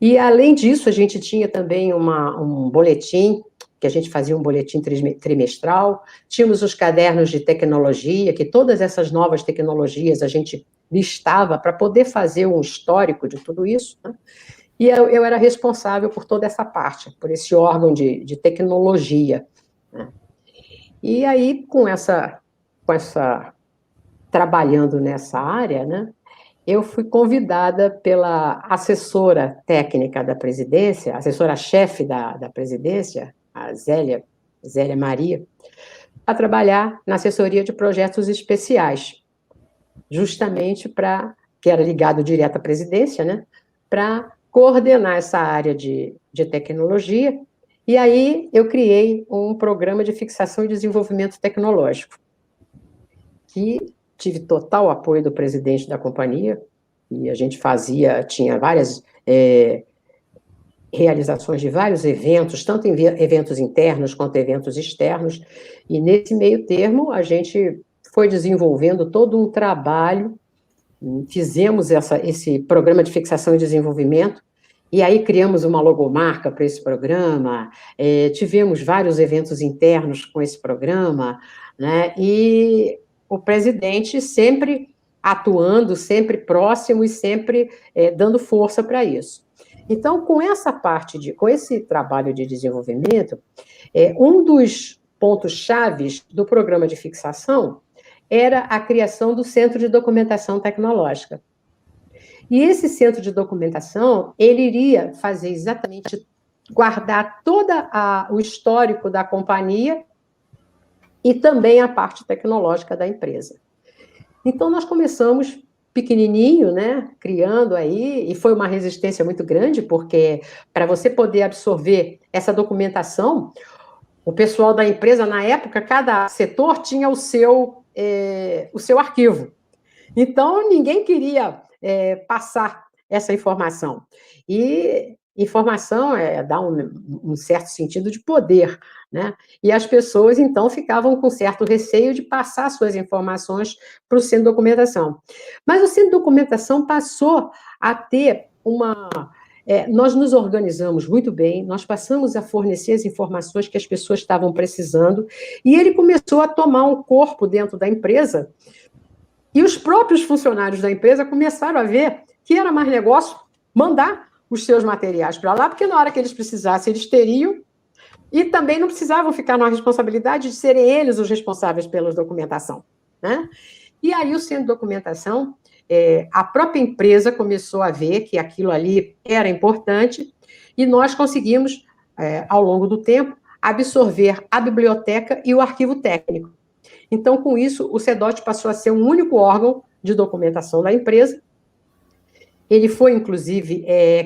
Speaker 2: E, além disso, a gente tinha também um boletim, que a gente fazia um boletim trimestral, tínhamos os cadernos de tecnologia, que todas essas novas tecnologias a gente listava para poder fazer um histórico de tudo isso, né? E eu era responsável por toda essa parte, por esse órgão de tecnologia, né? E aí, trabalhando nessa área, né, eu fui convidada pela assessora técnica da presidência, assessora-chefe da presidência, a Zélia Maria, a trabalhar na assessoria de projetos especiais, justamente que era ligado direto à presidência, né, para coordenar essa área de tecnologia. E aí eu criei um programa de fixação e desenvolvimento tecnológico, que tive total apoio do presidente da companhia, e a gente tinha várias realizações de vários eventos, tanto em eventos internos quanto eventos externos, e nesse meio termo a gente foi desenvolvendo todo um trabalho, fizemos esse programa de fixação e desenvolvimento, e aí criamos uma logomarca para esse programa, tivemos vários eventos internos com esse programa, né, e o presidente sempre atuando, sempre próximo e sempre dando força para isso. Então, com esse trabalho de desenvolvimento, um dos pontos chaves do programa de fixação era a criação do Centro de Documentação Tecnológica. E esse centro de documentação, ele iria fazer exatamente, guardar todo o histórico da companhia e também a parte tecnológica da empresa. Então, nós começamos pequenininho, né, criando aí, e foi uma resistência muito grande, porque para você poder absorver essa documentação, o pessoal da empresa, na época, cada setor tinha o seu arquivo. Então, ninguém queria passar essa informação. E informação dá um certo sentido de poder, né? E as pessoas, então, ficavam com certo receio de passar suas informações para o Centro de Documentação. Mas o Centro de Documentação passou a ter nós nos organizamos muito bem, nós passamos a fornecer as informações que as pessoas estavam precisando, e ele começou a tomar um corpo dentro da empresa, e os próprios funcionários da empresa começaram a ver que era mais negócio mandar os seus materiais para lá, porque na hora que eles precisassem, eles teriam, e também não precisavam ficar na responsabilidade de serem eles os responsáveis pela documentação, né? E aí o Centro de Documentação, a própria empresa começou a ver que aquilo ali era importante, e nós conseguimos, ao longo do tempo, absorver a biblioteca e o arquivo técnico. Então, com isso, o CEDOT passou a ser um único órgão de documentação da empresa. Ele foi, inclusive,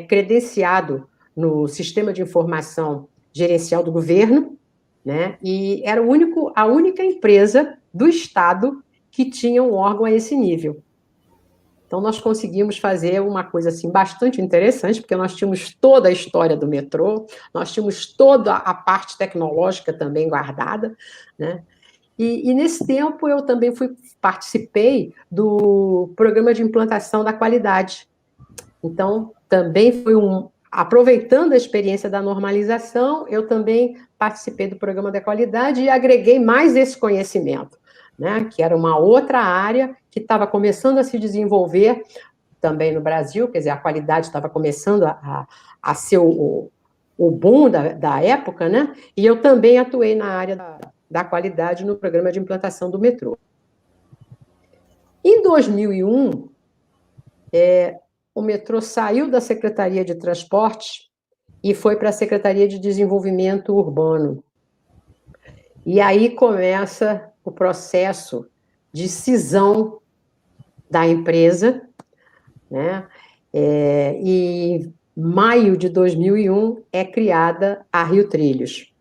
Speaker 2: credenciado no Sistema de Informação Gerencial do Governo, né? E era a única empresa do Estado que tinha um órgão a esse nível. Então, nós conseguimos fazer uma coisa assim, bastante interessante, porque nós tínhamos toda a história do metrô, nós tínhamos toda a parte tecnológica também guardada, né? E nesse tempo eu também participei do programa de implantação da qualidade. Então, também foi aproveitando a experiência da normalização, eu também participei do programa da qualidade e agreguei mais esse conhecimento, né, que era uma outra área que estava começando a se desenvolver também no Brasil, quer dizer, a qualidade estava começando a ser o boom da época, né, e eu também atuei na área da qualidade no programa de implantação do metrô. Em 2001, o metrô saiu da Secretaria de Transportes e foi para a Secretaria de Desenvolvimento Urbano. E aí começa o processo de cisão da empresa, né? E em maio de 2001 é criada a Rio Trilhos,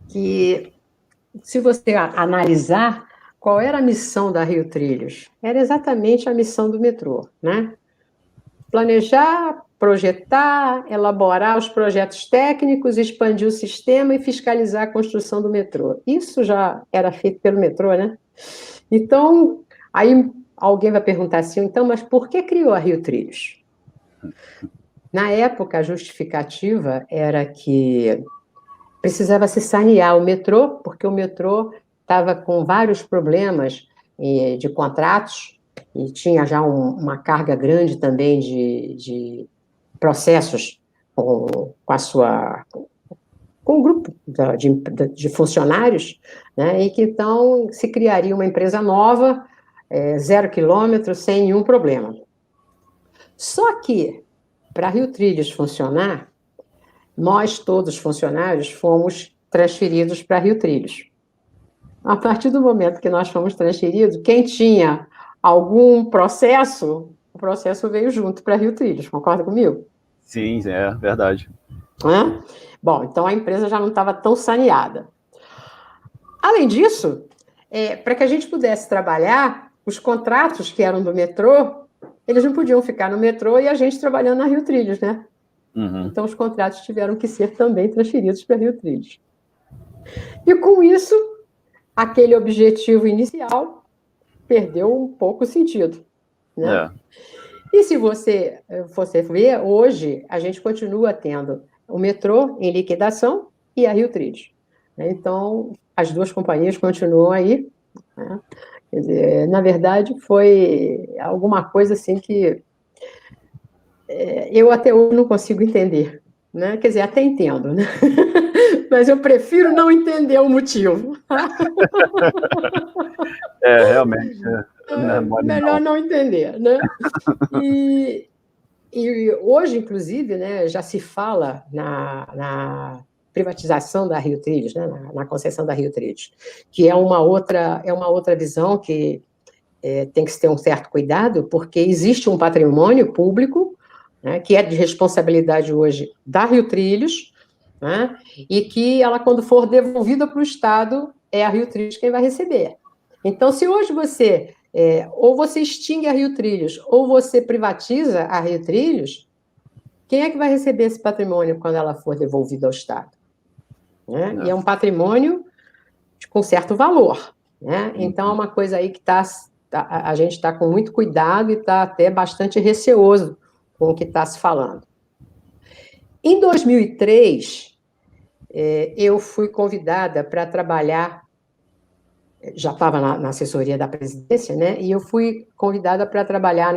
Speaker 2: que, se você analisar, qual era a missão da Rio Trilhos? Era exatamente a missão do metrô, né? Planejar, projetar, elaborar os projetos técnicos, expandir o sistema e fiscalizar a construção do metrô. Isso já era feito pelo metrô, né? Então, aí alguém vai perguntar assim, então, mas por que criou a Rio Trilhos? Na época, a justificativa era que precisava se sanear o metrô, porque o metrô estava com vários problemas de contratos, e tinha já uma carga grande também de processos com um grupo de funcionários, né, e que então se criaria uma empresa nova, 0 quilômetro, sem nenhum problema. Só que, para a Rio Trilhos funcionar, nós, todos os funcionários, fomos transferidos para Rio Trilhos. A partir do momento que nós fomos transferidos, quem tinha algum processo, o processo veio junto para Rio Trilhos, concorda comigo?
Speaker 1: Sim, é verdade.
Speaker 2: Bom, então a empresa já não estava tão saneada. Além disso, para que a gente pudesse trabalhar, os contratos que eram do metrô, eles não podiam ficar no metrô e a gente trabalhando na Rio Trilhos, né? Uhum. Então os contratos tiveram que ser também transferidos para Rio Trilhos. E com isso, aquele objetivo inicial perdeu um pouco o sentido, né? E se você ver, hoje a gente continua tendo o metrô em liquidação e a Rio Trilhos. Então, as duas companhias continuam aí, né? Quer dizer, na verdade, foi alguma coisa assim que eu até hoje não consigo entender, né? Quer dizer, até entendo, né? Mas eu prefiro não entender o motivo.
Speaker 1: Realmente.
Speaker 2: Melhor não entender, né? E hoje, inclusive, né, já se fala na privatização da Rio Trilhos, né, na concessão da Rio Trilhos, que é uma outra visão que tem que se ter um certo cuidado, porque existe um patrimônio público, né, que é de responsabilidade hoje da Rio Trilhos, né, e que ela, quando for devolvida para o Estado, é a Rio Trilhos quem vai receber. Então, se hoje você ou você extingue a Rio Trilhos, ou você privatiza a Rio Trilhos, quem é que vai receber esse patrimônio quando ela for devolvida ao Estado? Né? E é um patrimônio com certo valor. Né? Então, é uma coisa aí que a gente está com muito cuidado e está até bastante receoso com o que está se falando. Em 2003, eu fui convidada para trabalhar, já estava na assessoria da presidência, né? E eu fui convidada para trabalhar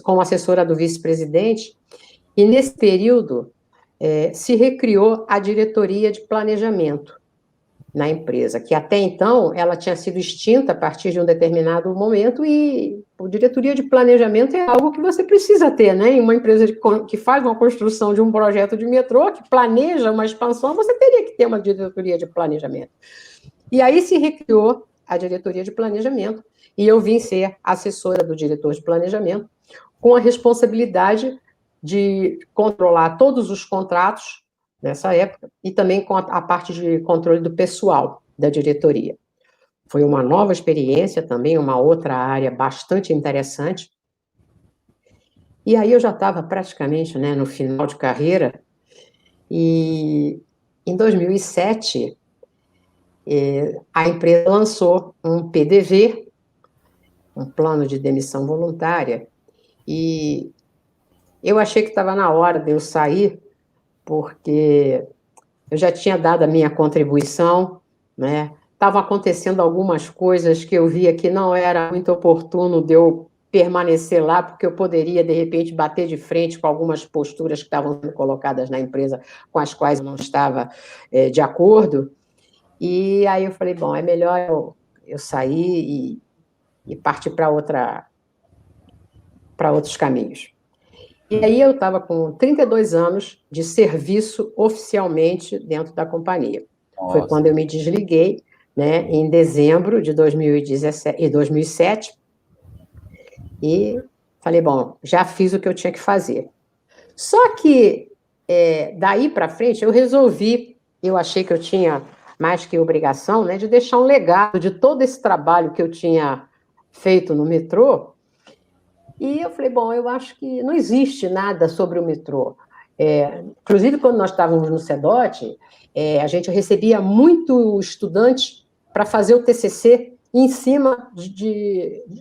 Speaker 2: como assessora do vice-presidente, e nesse período se recriou a diretoria de planejamento na empresa, que até então ela tinha sido extinta a partir de um determinado momento, e a diretoria de planejamento é algo que você precisa ter, né? Em uma empresa que faz uma construção de um projeto de metrô, que planeja uma expansão, você teria que ter uma diretoria de planejamento. E aí se recriou a diretoria de planejamento, e eu vim ser assessora do diretor de planejamento, com a responsabilidade de controlar todos os contratos nessa época, e também com a parte de controle do pessoal da diretoria. Foi uma nova experiência também, uma outra área bastante interessante. E aí eu já estava praticamente, né, no final de carreira, e em 2007, a empresa lançou um PDV, um plano de demissão voluntária, e eu achei que estava na hora de eu sair, porque eu já tinha dado a minha contribuição, né? Estavam acontecendo algumas coisas que eu via que não era muito oportuno de eu permanecer lá, porque eu poderia, de repente, bater de frente com algumas posturas que estavam sendo colocadas na empresa, com as quais eu não estava de acordo. E aí eu falei, bom, é melhor eu sair e partir para outros caminhos. E aí eu estava com 32 anos de serviço oficialmente dentro da companhia. Nossa. Foi quando eu me desliguei, né, em dezembro de 2007, e falei, bom, já fiz o que eu tinha que fazer. Só que, daí para frente, eu achei que eu tinha mais que obrigação, né, de deixar um legado de todo esse trabalho que eu tinha feito no metrô. E eu falei, bom, eu acho que não existe nada sobre o metrô. Inclusive, quando nós estávamos no CEDOT, a gente recebia muito estudante para fazer o TCC em cima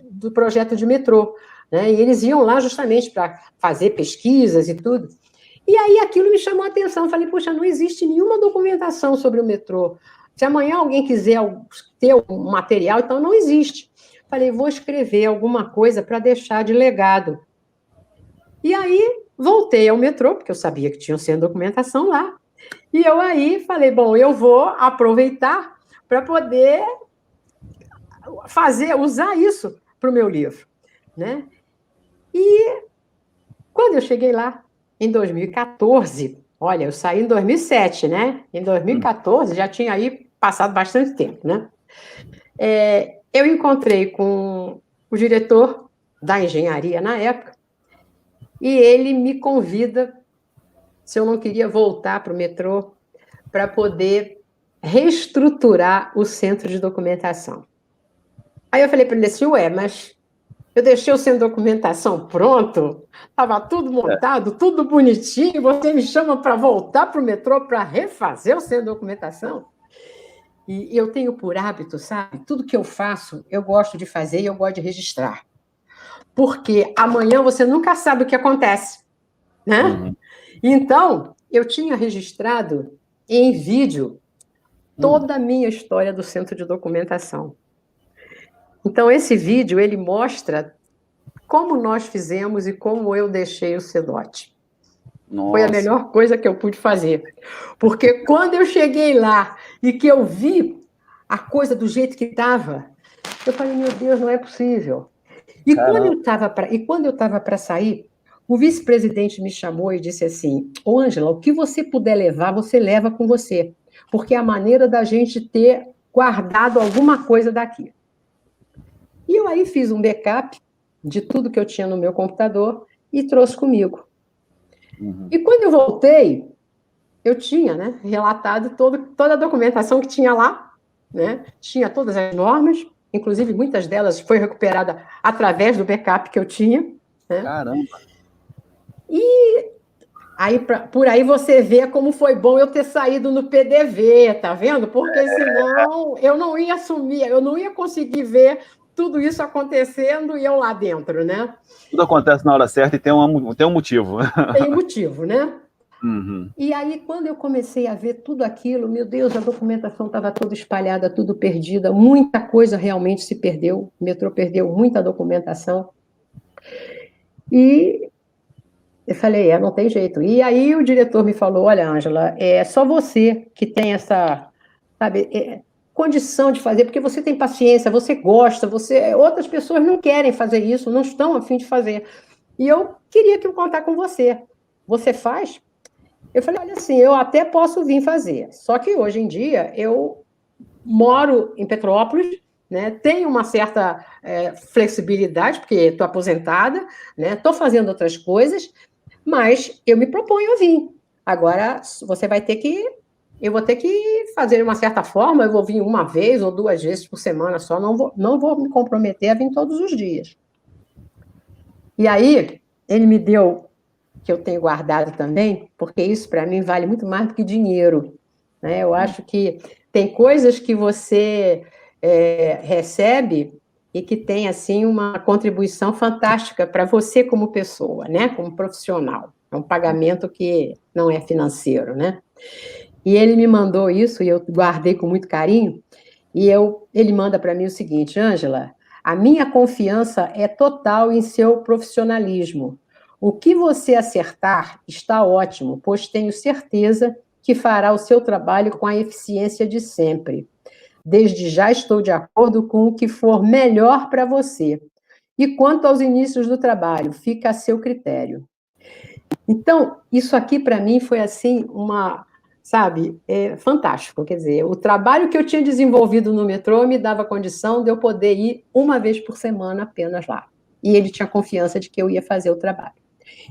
Speaker 2: do projeto de metrô, né? E eles iam lá justamente para fazer pesquisas e tudo. E aí aquilo me chamou a atenção. Eu falei, poxa, não existe nenhuma documentação sobre o metrô. Se amanhã alguém quiser ter um material, então não existe. Falei, vou escrever alguma coisa para deixar de legado. E aí, voltei ao metrô, porque eu sabia que tinha sem documentação lá. E eu aí falei, bom, eu vou aproveitar para poder usar isso para o meu livro. Né? E quando eu cheguei lá, em 2014, olha, eu saí em 2007, né? Em 2014, já tinha aí passado bastante tempo, né? Eu encontrei com o diretor da engenharia na época, e ele me convida se eu não queria voltar para o metrô para poder reestruturar o centro de documentação. Aí eu falei para ele assim, mas eu deixei o centro de documentação pronto, estava tudo montado, tudo bonitinho, você me chama para voltar para o metrô para refazer o centro de documentação? E eu tenho por hábito, sabe, tudo que eu faço, eu gosto de fazer e eu gosto de registrar. Porque amanhã você nunca sabe o que acontece, né? Uhum. Então, eu tinha registrado em vídeo toda a minha história do centro de documentação. Então, esse vídeo, ele mostra como nós fizemos e como eu deixei o CEDOT. Nossa. Foi a melhor coisa que eu pude fazer. Porque quando eu cheguei lá e que eu vi a coisa do jeito que estava, eu falei, meu Deus, não é possível. E quando eu estava para sair, o vice-presidente me chamou e disse assim, Ângela, o que você puder levar, você leva com você, porque é a maneira da gente ter guardado alguma coisa daqui. E eu aí fiz um backup de tudo que eu tinha no meu computador e trouxe comigo. Uhum. E quando eu voltei, eu tinha, relatado toda a documentação que tinha lá, tinha todas as normas, inclusive muitas delas foi recuperada através do backup que eu tinha, né?
Speaker 1: Caramba!
Speaker 2: E aí, por aí você vê como foi bom eu ter saído no PDV, tá vendo? Porque senão eu não ia assumir, eu não ia conseguir ver tudo isso acontecendo e eu lá dentro, né?
Speaker 1: Tudo acontece na hora certa e tem um motivo.
Speaker 2: Tem um motivo, né?
Speaker 1: Uhum.
Speaker 2: E aí, quando eu comecei a ver tudo aquilo, meu Deus, a documentação estava toda espalhada, tudo perdida, muita coisa realmente se perdeu, o metrô perdeu muita documentação. E eu falei, não tem jeito. E aí o diretor me falou, olha, Ângela, é só você que tem essa, sabe, condição de fazer, porque você tem paciência, você gosta, outras pessoas não querem fazer isso, não estão a fim de fazer. E eu queria que eu contar com você. Você faz? Eu falei, olha, assim, eu até posso vir fazer, só que hoje em dia eu moro em Petrópolis, né, tenho uma certa flexibilidade, porque estou aposentada, né, estou fazendo outras coisas, mas eu me proponho a vir. Agora, eu vou ter que fazer de uma certa forma, eu vou vir uma vez ou 2 vezes por semana só, não vou me comprometer a vir todos os dias. E aí, ele me deu, que eu tenho guardado também, porque isso para mim vale muito mais do que dinheiro, né? Eu acho que tem coisas que você recebe e que tem, assim, uma contribuição fantástica para você como pessoa, né? Como profissional. É um pagamento que não é financeiro, né? E ele me mandou isso e eu guardei com muito carinho. E ele manda para mim o seguinte, Ângela, a minha confiança é total em seu profissionalismo. O que você acertar está ótimo, pois tenho certeza que fará o seu trabalho com a eficiência de sempre. Desde já estou de acordo com o que for melhor para você. E quanto aos inícios do trabalho, fica a seu critério. Então, isso aqui para mim foi assim sabe, fantástico. Quer dizer, o trabalho que eu tinha desenvolvido no metrô me dava condição de eu poder ir uma vez por semana apenas lá. E ele tinha confiança de que eu ia fazer o trabalho.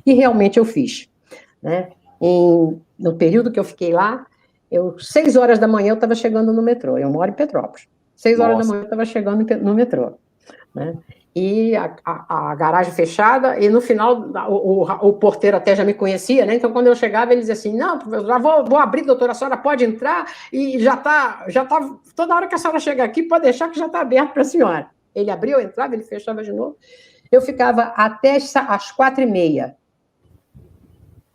Speaker 2: E realmente eu fiz, né? No período que eu fiquei lá, 6 horas da manhã eu estava chegando no metrô. Eu moro em Petrópolis. 6 horas da manhã eu estava chegando no metrô, né? E a garagem fechada, e no final o porteiro até já me conhecia, né? Então, quando eu chegava, ele dizia assim, não, eu já vou abrir, doutora, a senhora pode entrar, e já tá, toda hora que a senhora chega aqui, pode deixar que já está aberto para a senhora. Ele abria, eu entrava, ele fechava de novo. Eu ficava até às 4h30,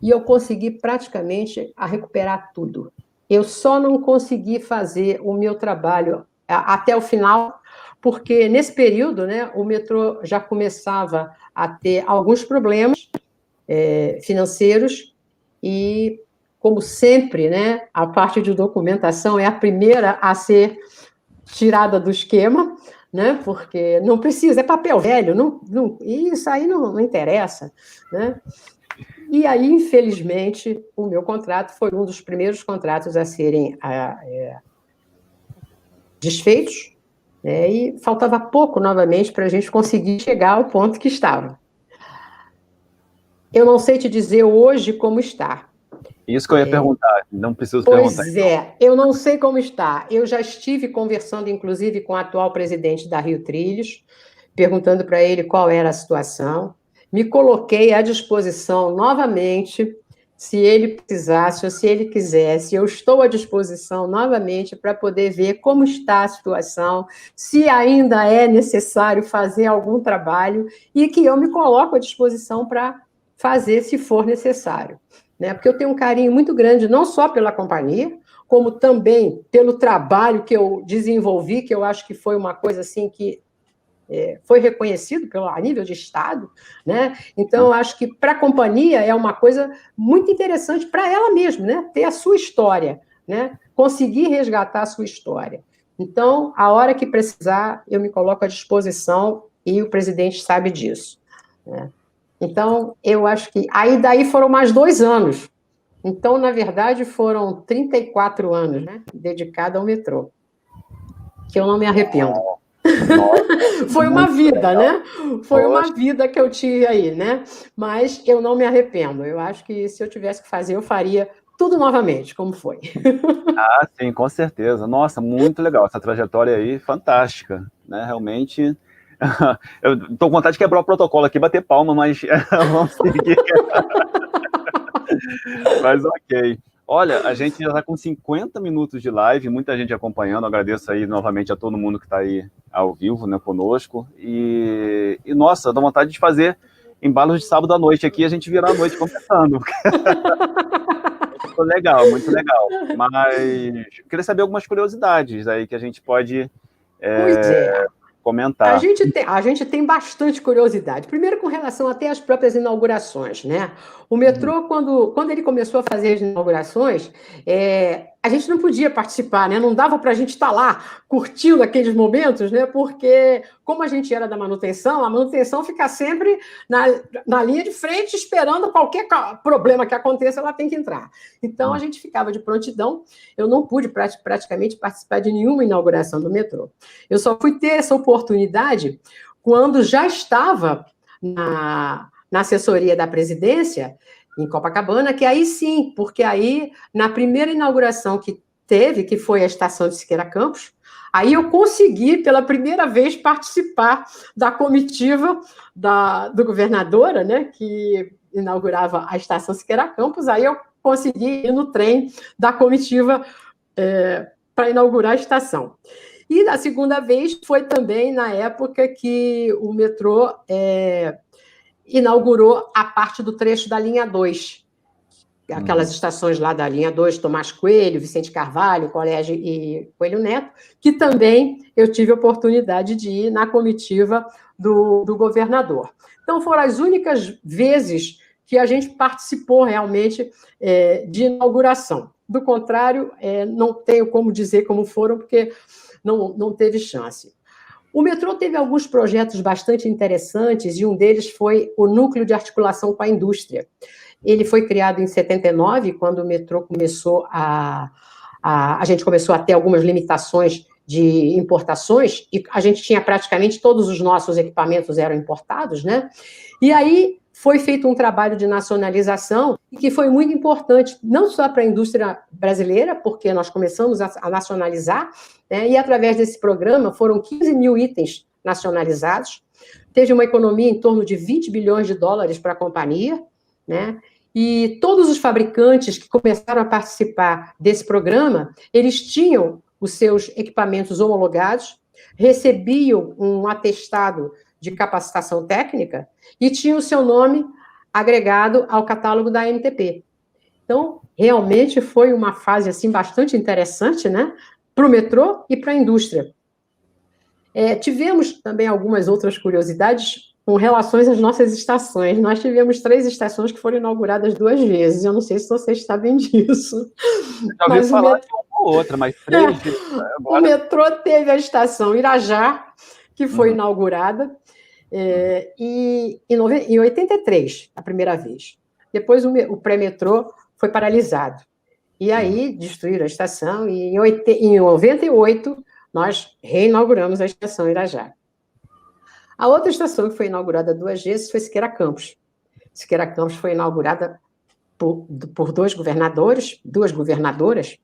Speaker 2: e eu consegui praticamente recuperar tudo. Eu só não consegui fazer o meu trabalho até o final, porque nesse período, né, o metrô já começava a ter alguns problemas financeiros e, como sempre, né, a parte de documentação é a primeira a ser tirada do esquema, né, porque não precisa, é papel velho, isso aí não interessa, né? E aí, infelizmente, o meu contrato foi um dos primeiros contratos a serem desfeitos, né, e faltava pouco, novamente, para a gente conseguir chegar ao ponto que estava. Eu não sei te dizer hoje como está.
Speaker 1: Isso que eu ia perguntar, não preciso perguntar.
Speaker 2: Pois é, eu não sei como está. Eu já estive conversando, inclusive, com o atual presidente da Rio Trilhos, perguntando para ele qual era a situação. Me coloquei à disposição novamente, se ele precisasse ou se ele quisesse. Eu estou à disposição novamente para poder ver como está a situação, se ainda é necessário fazer algum trabalho e que eu me coloco à disposição para fazer se for necessário, né? Porque eu tenho um carinho muito grande, não só pela companhia, como também pelo trabalho que eu desenvolvi, que eu acho que foi uma coisa assim que foi reconhecido a nível de Estado, né? Então, eu acho que para a companhia é uma coisa muito interessante para ela mesma, né? Ter a sua história, né? Conseguir resgatar a sua história. Então, a hora que precisar, eu me coloco à disposição e o presidente sabe disso, né? Então, eu acho que... Aí, daí foram mais 2 anos. Então, na verdade, foram 34 anos, né? Dedicado ao metrô. Que eu não me arrependo. Foi uma vida, né? Foi uma vida que eu tive aí, né? Mas eu não me arrependo. Eu acho que se eu tivesse que fazer, eu faria tudo novamente, como foi.
Speaker 1: Ah, sim, com certeza. Nossa, muito legal. Essa trajetória aí, fantástica, né? Realmente. Eu tô com vontade de quebrar o protocolo aqui, bater palma, mas vamos seguir. Mas ok. Olha, a gente já está com 50 minutos de live, muita gente acompanhando. Agradeço aí novamente a todo mundo que está aí ao vivo, né, conosco. Nossa, dá vontade de fazer embalos de sábado à noite aqui, a gente virar a noite conversando. Muito legal, muito legal. Mas queria saber algumas curiosidades aí que a gente pode
Speaker 2: Pois é. A
Speaker 1: comentar.
Speaker 2: gente tem bastante curiosidade. Primeiro, com relação até às próprias inaugurações, né? O metrô, quando ele começou a fazer as inaugurações, a gente não podia participar, né? Não dava para a gente estar lá curtindo aqueles momentos, né? Porque, como a gente era da manutenção, a manutenção fica sempre na linha de frente, esperando qualquer problema que aconteça, ela tem que entrar. Então, a gente ficava de prontidão. Eu não pude praticamente participar de nenhuma inauguração do metrô. Eu só fui ter essa oportunidade quando já estava na assessoria da presidência, em Copacabana, que aí sim, porque aí, na primeira inauguração que teve, que foi a estação de Siqueira Campos, aí eu consegui, pela primeira vez, participar da comitiva do governadora, né, que inaugurava a estação Siqueira Campos, aí eu consegui ir no trem da comitiva para inaugurar a estação. E a segunda vez foi também na época que o metrô inaugurou a parte do trecho da linha 2, aquelas estações lá da linha 2, Tomás Coelho, Vicente Carvalho, Colégio e Coelho Neto, que também eu tive a oportunidade de ir na comitiva do governador. Então, foram as únicas vezes que a gente participou realmente de inauguração. Do contrário, não tenho como dizer como foram, porque não teve chance. O metrô teve alguns projetos bastante interessantes, e um deles foi o Núcleo de Articulação com a Indústria. Ele foi criado em 79, quando o metrô começou a gente começou a ter algumas limitações de importações, e a gente tinha praticamente todos os nossos equipamentos eram importados, né? E aí foi feito um trabalho de nacionalização que foi muito importante, não só para a indústria brasileira, porque nós começamos a nacionalizar, né, e através desse programa foram 15 mil itens nacionalizados, teve uma economia em torno de 20 bilhões de dólares para a companhia, né, e todos os fabricantes que começaram a participar desse programa, eles tinham os seus equipamentos homologados, recebiam um atestado de capacitação técnica e tinha o seu nome agregado ao catálogo da ANTP. Então, realmente foi uma fase assim bastante interessante, né, para o metrô e para a indústria. Tivemos também algumas outras curiosidades com relações às nossas estações. Nós tivemos 3 estações que foram inauguradas 2 vezes. Eu não sei se vocês sabem disso.
Speaker 1: Já ouvi falar de uma ou outra, mas 3 agora...
Speaker 2: O metrô teve a estação Irajá, que foi inaugurada, em 83, a primeira vez. Depois o pré-metrô foi paralisado. E aí destruíram a estação, e em 98 nós reinauguramos a estação Irajá. A outra estação que foi inaugurada 2 vezes foi Siqueira Campos. Siqueira Campos foi inaugurada por 2 governadores, 2 governadoras,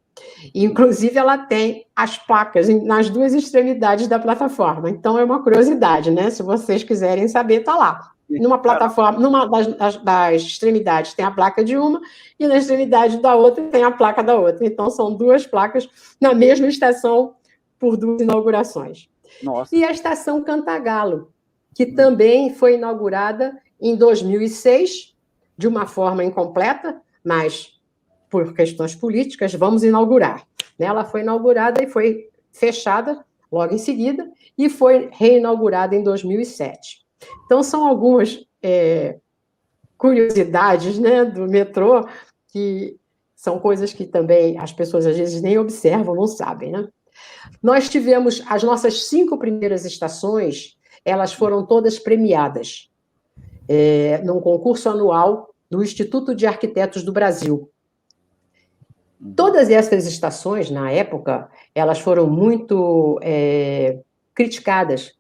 Speaker 2: e, inclusive, ela tem as placas nas 2 extremidades da plataforma. Então, é uma curiosidade, né? Se vocês quiserem saber, está lá. Numa plataforma, numa das extremidades tem a placa de uma, e na extremidade da outra tem a placa da outra. Então, são 2 placas na mesma estação por 2 inaugurações.
Speaker 1: Nossa.
Speaker 2: E a estação Cantagalo, que também foi inaugurada em 2006, de uma forma incompleta, mas por questões políticas, vamos inaugurar. Ela foi inaugurada e foi fechada logo em seguida, e foi reinaugurada em 2007. Então, são algumas curiosidades, né, do metrô, que são coisas que também as pessoas às vezes nem observam, não sabem, né? Nós tivemos as nossas 5 primeiras estações, elas foram todas premiadas num concurso anual do Instituto de Arquitetos do Brasil. Todas essas estações, na época, elas foram muito criticadas.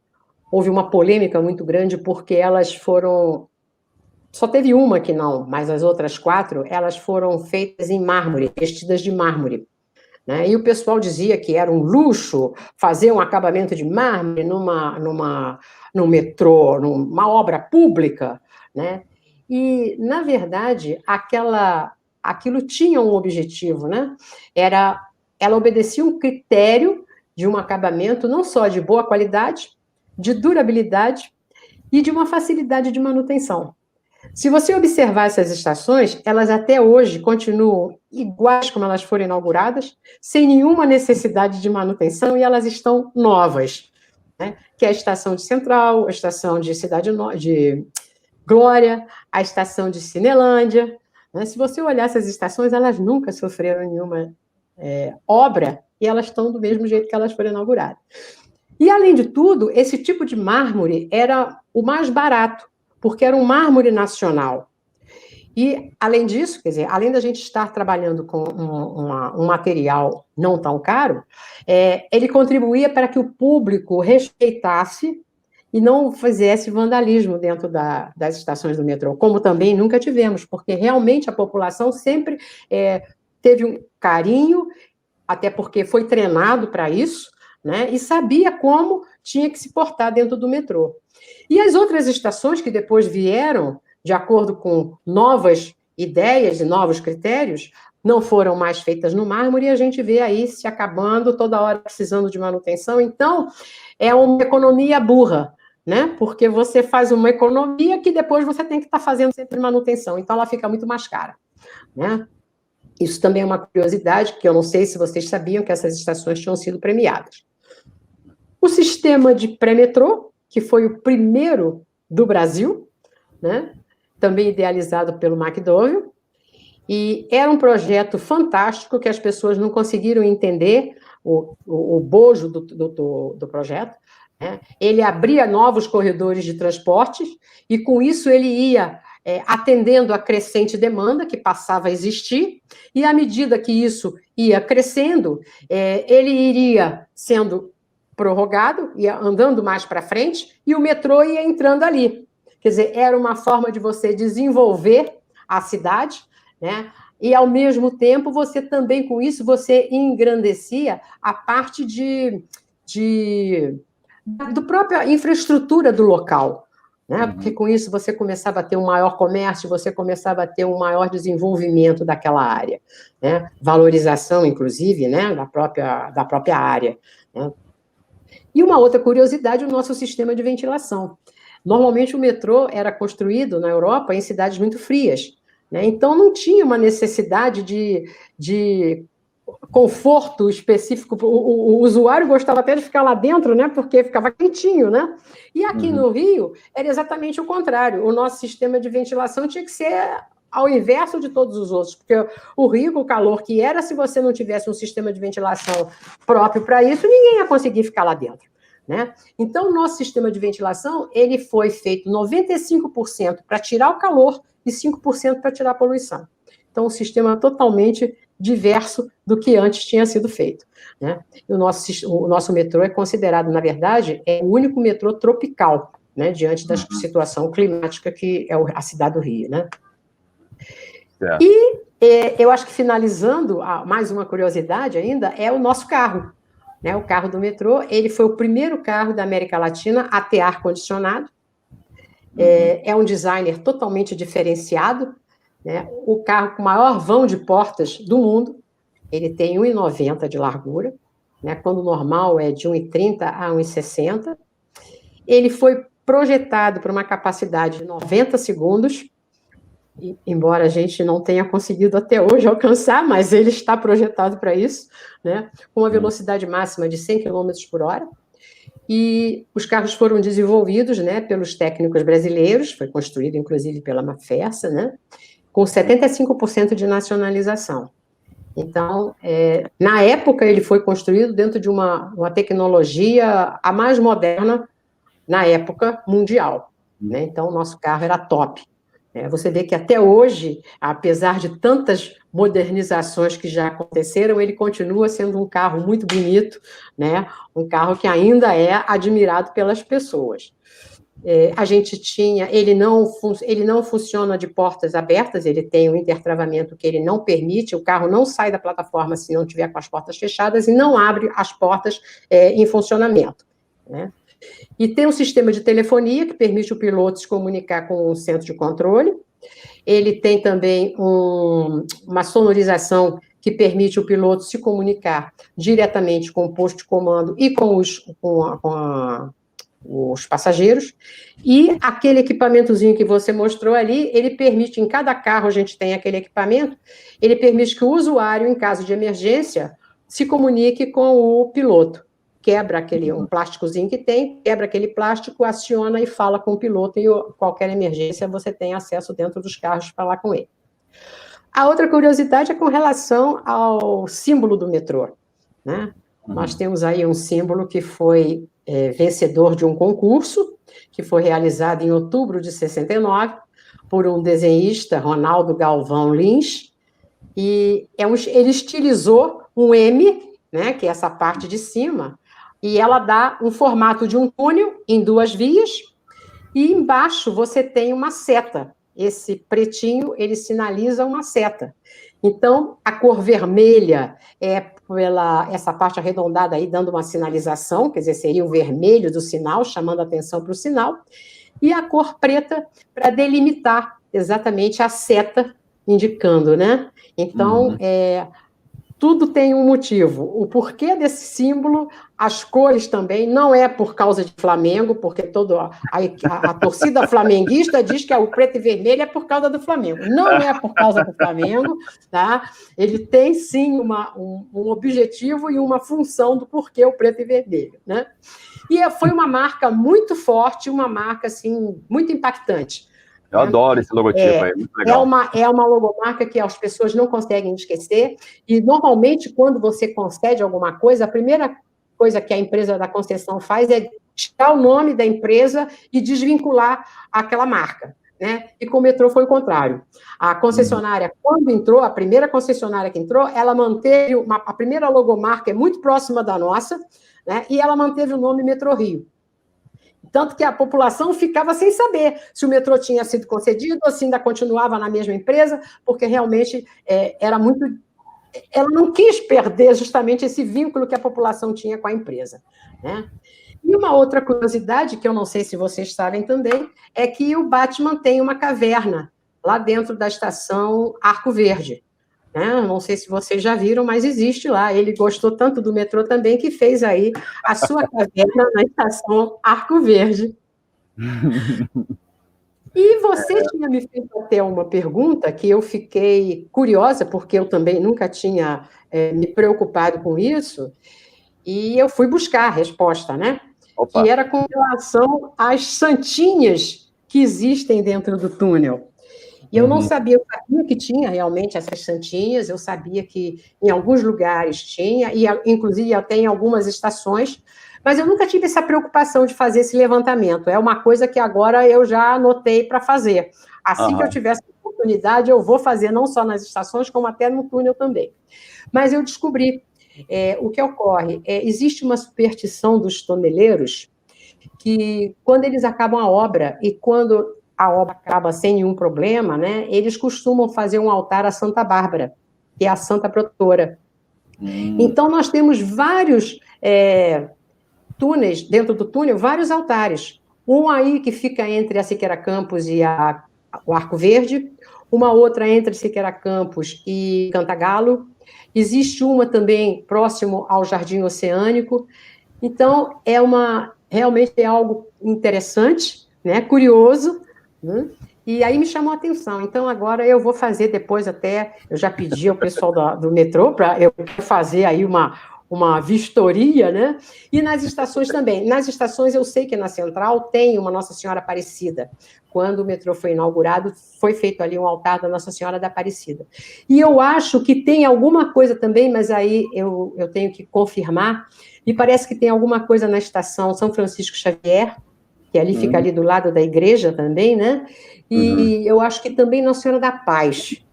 Speaker 2: Houve uma polêmica muito grande porque elas foram só teve uma que não, mas as outras 4, elas foram feitas em mármore, vestidas de mármore. Né? E o pessoal dizia que era um luxo fazer um acabamento de mármore num metrô, numa obra pública, né? E, na verdade, aquilo tinha um objetivo, né? Ela obedecia um critério de um acabamento não só de boa qualidade, de durabilidade e de uma facilidade de manutenção. Se você observar essas estações, elas até hoje continuam iguais como elas foram inauguradas, sem nenhuma necessidade de manutenção, e elas estão novas, né? Que é a estação de Central, a estação de de Glória, a estação de Cinelândia. Né? Se você olhar essas estações, elas nunca sofreram nenhuma obra, e elas estão do mesmo jeito que elas foram inauguradas. E, além de tudo, esse tipo de mármore era o mais barato, porque era um mármore nacional. E, além disso, quer dizer, além da gente estar trabalhando com um material não tão caro, ele contribuía para que o público respeitasse e não fizesse vandalismo dentro das estações do metrô, como também nunca tivemos, porque realmente a população sempre teve um carinho, até porque foi treinado para isso, né, e sabia como tinha que se portar dentro do metrô. E as outras estações que depois vieram, de acordo com novas ideias e novos critérios, não foram mais feitas no mármore, e a gente vê aí se acabando, toda hora precisando de manutenção. Então, é uma economia burra, né? Porque você faz uma economia que depois você tem que estar fazendo sempre manutenção, então ela fica muito mais cara, né? Isso também é uma curiosidade, que eu não sei se vocês sabiam que essas estações tinham sido premiadas. O sistema de pré-metrô, que foi o primeiro do Brasil, né? Também idealizado pelo McDowell, e era um projeto fantástico que as pessoas não conseguiram entender o bojo do projeto, né? Ele abria novos corredores de transportes, e com isso ele ia atendendo a crescente demanda que passava a existir, e à medida que isso ia crescendo, ele iria sendo prorrogado, ia andando mais para frente, e o metrô ia entrando ali. Quer dizer, era uma forma de você desenvolver a cidade, né? E, ao mesmo tempo, você também, com isso, você engrandecia a parte da própria infraestrutura do local, né? Porque, com isso, você começava a ter um maior comércio, você começava a ter um maior desenvolvimento daquela área, né? Valorização, inclusive, né? da própria área, né? E uma outra curiosidade, o nosso sistema de ventilação. Normalmente o metrô era construído na Europa em cidades muito frias, né? Então não tinha uma necessidade de conforto específico. O usuário gostava até de ficar lá dentro, né? Porque ficava quentinho, né? E aqui no Rio era exatamente o contrário. O nosso sistema de ventilação tinha que ser ao inverso de todos os outros, porque o Rio, com o calor que era, se você não tivesse um sistema de ventilação próprio para isso, ninguém ia conseguir ficar lá dentro, né? Então, o nosso sistema de ventilação, ele foi feito 95% para tirar o calor e 5% para tirar a poluição. Então, um sistema totalmente diverso do que antes tinha sido feito, né? E o nosso metrô é considerado, na verdade, o único metrô tropical, né, diante da situação climática que é a cidade do Rio, né? E eu acho que, finalizando, mais uma curiosidade ainda, é o nosso carro, né? O carro do metrô, ele foi o primeiro carro da América Latina a ter ar-condicionado, é um designer totalmente diferenciado, né? O carro com maior vão de portas do mundo, ele tem 1,90 de largura, né? Quando o normal é de 1,30 a 1,60. Ele foi projetado para uma capacidade de 90 segundos, embora a gente não tenha conseguido até hoje alcançar, mas ele está projetado para isso, né? Com uma velocidade máxima de 100 km por hora. E os carros foram desenvolvidos, né, pelos técnicos brasileiros, foi construído, inclusive, pela Mafesa, né, com 75% de nacionalização. Então, na época, ele foi construído dentro de uma tecnologia a mais moderna, na época, mundial, né? Então, o nosso carro era top. Você vê que até hoje, apesar de tantas modernizações que já aconteceram, ele continua sendo um carro muito bonito, né? Um carro que ainda é admirado pelas pessoas. a gente tinha, ele não funciona de portas abertas, ele tem um intertravamento que ele não permite, o carro não sai da plataforma se não tiver com as portas fechadas e não abre as portas em funcionamento, né? E tem um sistema de telefonia que permite o piloto se comunicar com o centro de controle. Ele tem também uma sonorização que permite o piloto se comunicar diretamente com o posto de comando e com os passageiros, e aquele equipamentozinho que você mostrou ali, ele permite, em cada carro a gente tem aquele equipamento, ele permite que o usuário, em caso de emergência, se comunique com o piloto. Quebra um plásticozinho que tem, quebra aquele plástico, aciona e fala com o piloto, e qualquer emergência você tem acesso dentro dos carros para falar com ele. A outra curiosidade é com relação ao símbolo do metrô, né? Nós temos aí um símbolo que foi vencedor de um concurso, que foi realizado em outubro de 69, por um desenhista, Ronaldo Galvão Lins, e ele estilizou um M, né, que é essa parte de cima, e ela dá um formato de um túnel em 2 vias, e embaixo você tem uma seta. Esse pretinho, ele sinaliza uma seta. Então, a cor vermelha é essa parte arredondada aí, dando uma sinalização, quer dizer, seria o vermelho do sinal, chamando a atenção para o sinal, e a cor preta para delimitar exatamente a seta, indicando, né? Então, tudo tem um motivo. O porquê desse símbolo, as cores também, não é por causa de Flamengo, porque a torcida flamenguista diz que o preto e vermelho é por causa do Flamengo. Não é por causa do Flamengo, tá? Ele tem, sim, um objetivo e uma função do porquê o preto e vermelho, né? E foi uma marca muito forte, uma marca, assim, muito impactante.
Speaker 1: Eu adoro esse logotipo aí, muito legal.
Speaker 2: É uma logomarca que as pessoas não conseguem esquecer, e normalmente, quando você concede alguma coisa, a primeira coisa que a empresa da concessão faz é tirar o nome da empresa e desvincular aquela marca, né? E com o metrô foi o contrário. A concessionária, quando entrou, a primeira concessionária que entrou, ela manteve, a primeira logomarca é muito próxima da nossa, né? E ela manteve o nome Metrô Rio. Tanto que a população ficava sem saber se o metrô tinha sido concedido ou se ainda continuava na mesma empresa, porque realmente era muito... Ela não quis perder justamente esse vínculo que a população tinha com a empresa, né? E uma outra curiosidade, que eu não sei se vocês sabem também, é que o Batman tem uma caverna lá dentro da estação Arco Verde. Não sei se vocês já viram, mas existe lá. Ele gostou tanto do metrô também que fez aí a sua caverna na estação Arco Verde. E você tinha me feito até uma pergunta que eu fiquei curiosa, porque eu também nunca tinha me preocupado com isso, e eu fui buscar a resposta, né?
Speaker 1: Opa.
Speaker 2: Que era com relação às santinhas que existem dentro do túnel. E eu não sabia, eu sabia que tinha realmente essas santinhas, eu sabia que em alguns lugares tinha, e inclusive até em algumas estações, mas eu nunca tive essa preocupação de fazer esse levantamento. É uma coisa que agora eu já anotei para fazer. Assim que eu tiver essa oportunidade, eu vou fazer não só nas estações, como até no túnel também. Mas eu descobri o que ocorre. Existe uma superstição dos toneleiros que, quando eles acabam a obra e quando a obra acaba sem nenhum problema, né, eles costumam fazer um altar a Santa Bárbara, que é a Santa Protetora. Então, nós temos vários túneis, dentro do túnel, vários altares. Um aí que fica entre a Siqueira Campos e o Arco Verde, uma outra entre Siqueira Campos e Cantagalo, existe uma também próximo ao Jardim Oceânico. Então, realmente é algo interessante, né, curioso, e aí me chamou a atenção. Então, agora eu vou fazer depois até, eu já pedi ao pessoal do metrô para eu fazer aí uma vistoria, né? E nas estações também. Nas estações, eu sei que na Central tem uma Nossa Senhora Aparecida. Quando o metrô foi inaugurado, foi feito ali um altar da Nossa Senhora da Aparecida. E eu acho que tem alguma coisa também, mas aí eu tenho que confirmar, me parece que tem alguma coisa na estação São Francisco Xavier, que ali fica ali do lado da igreja também, né? E eu acho que também Nossa Senhora da Paz.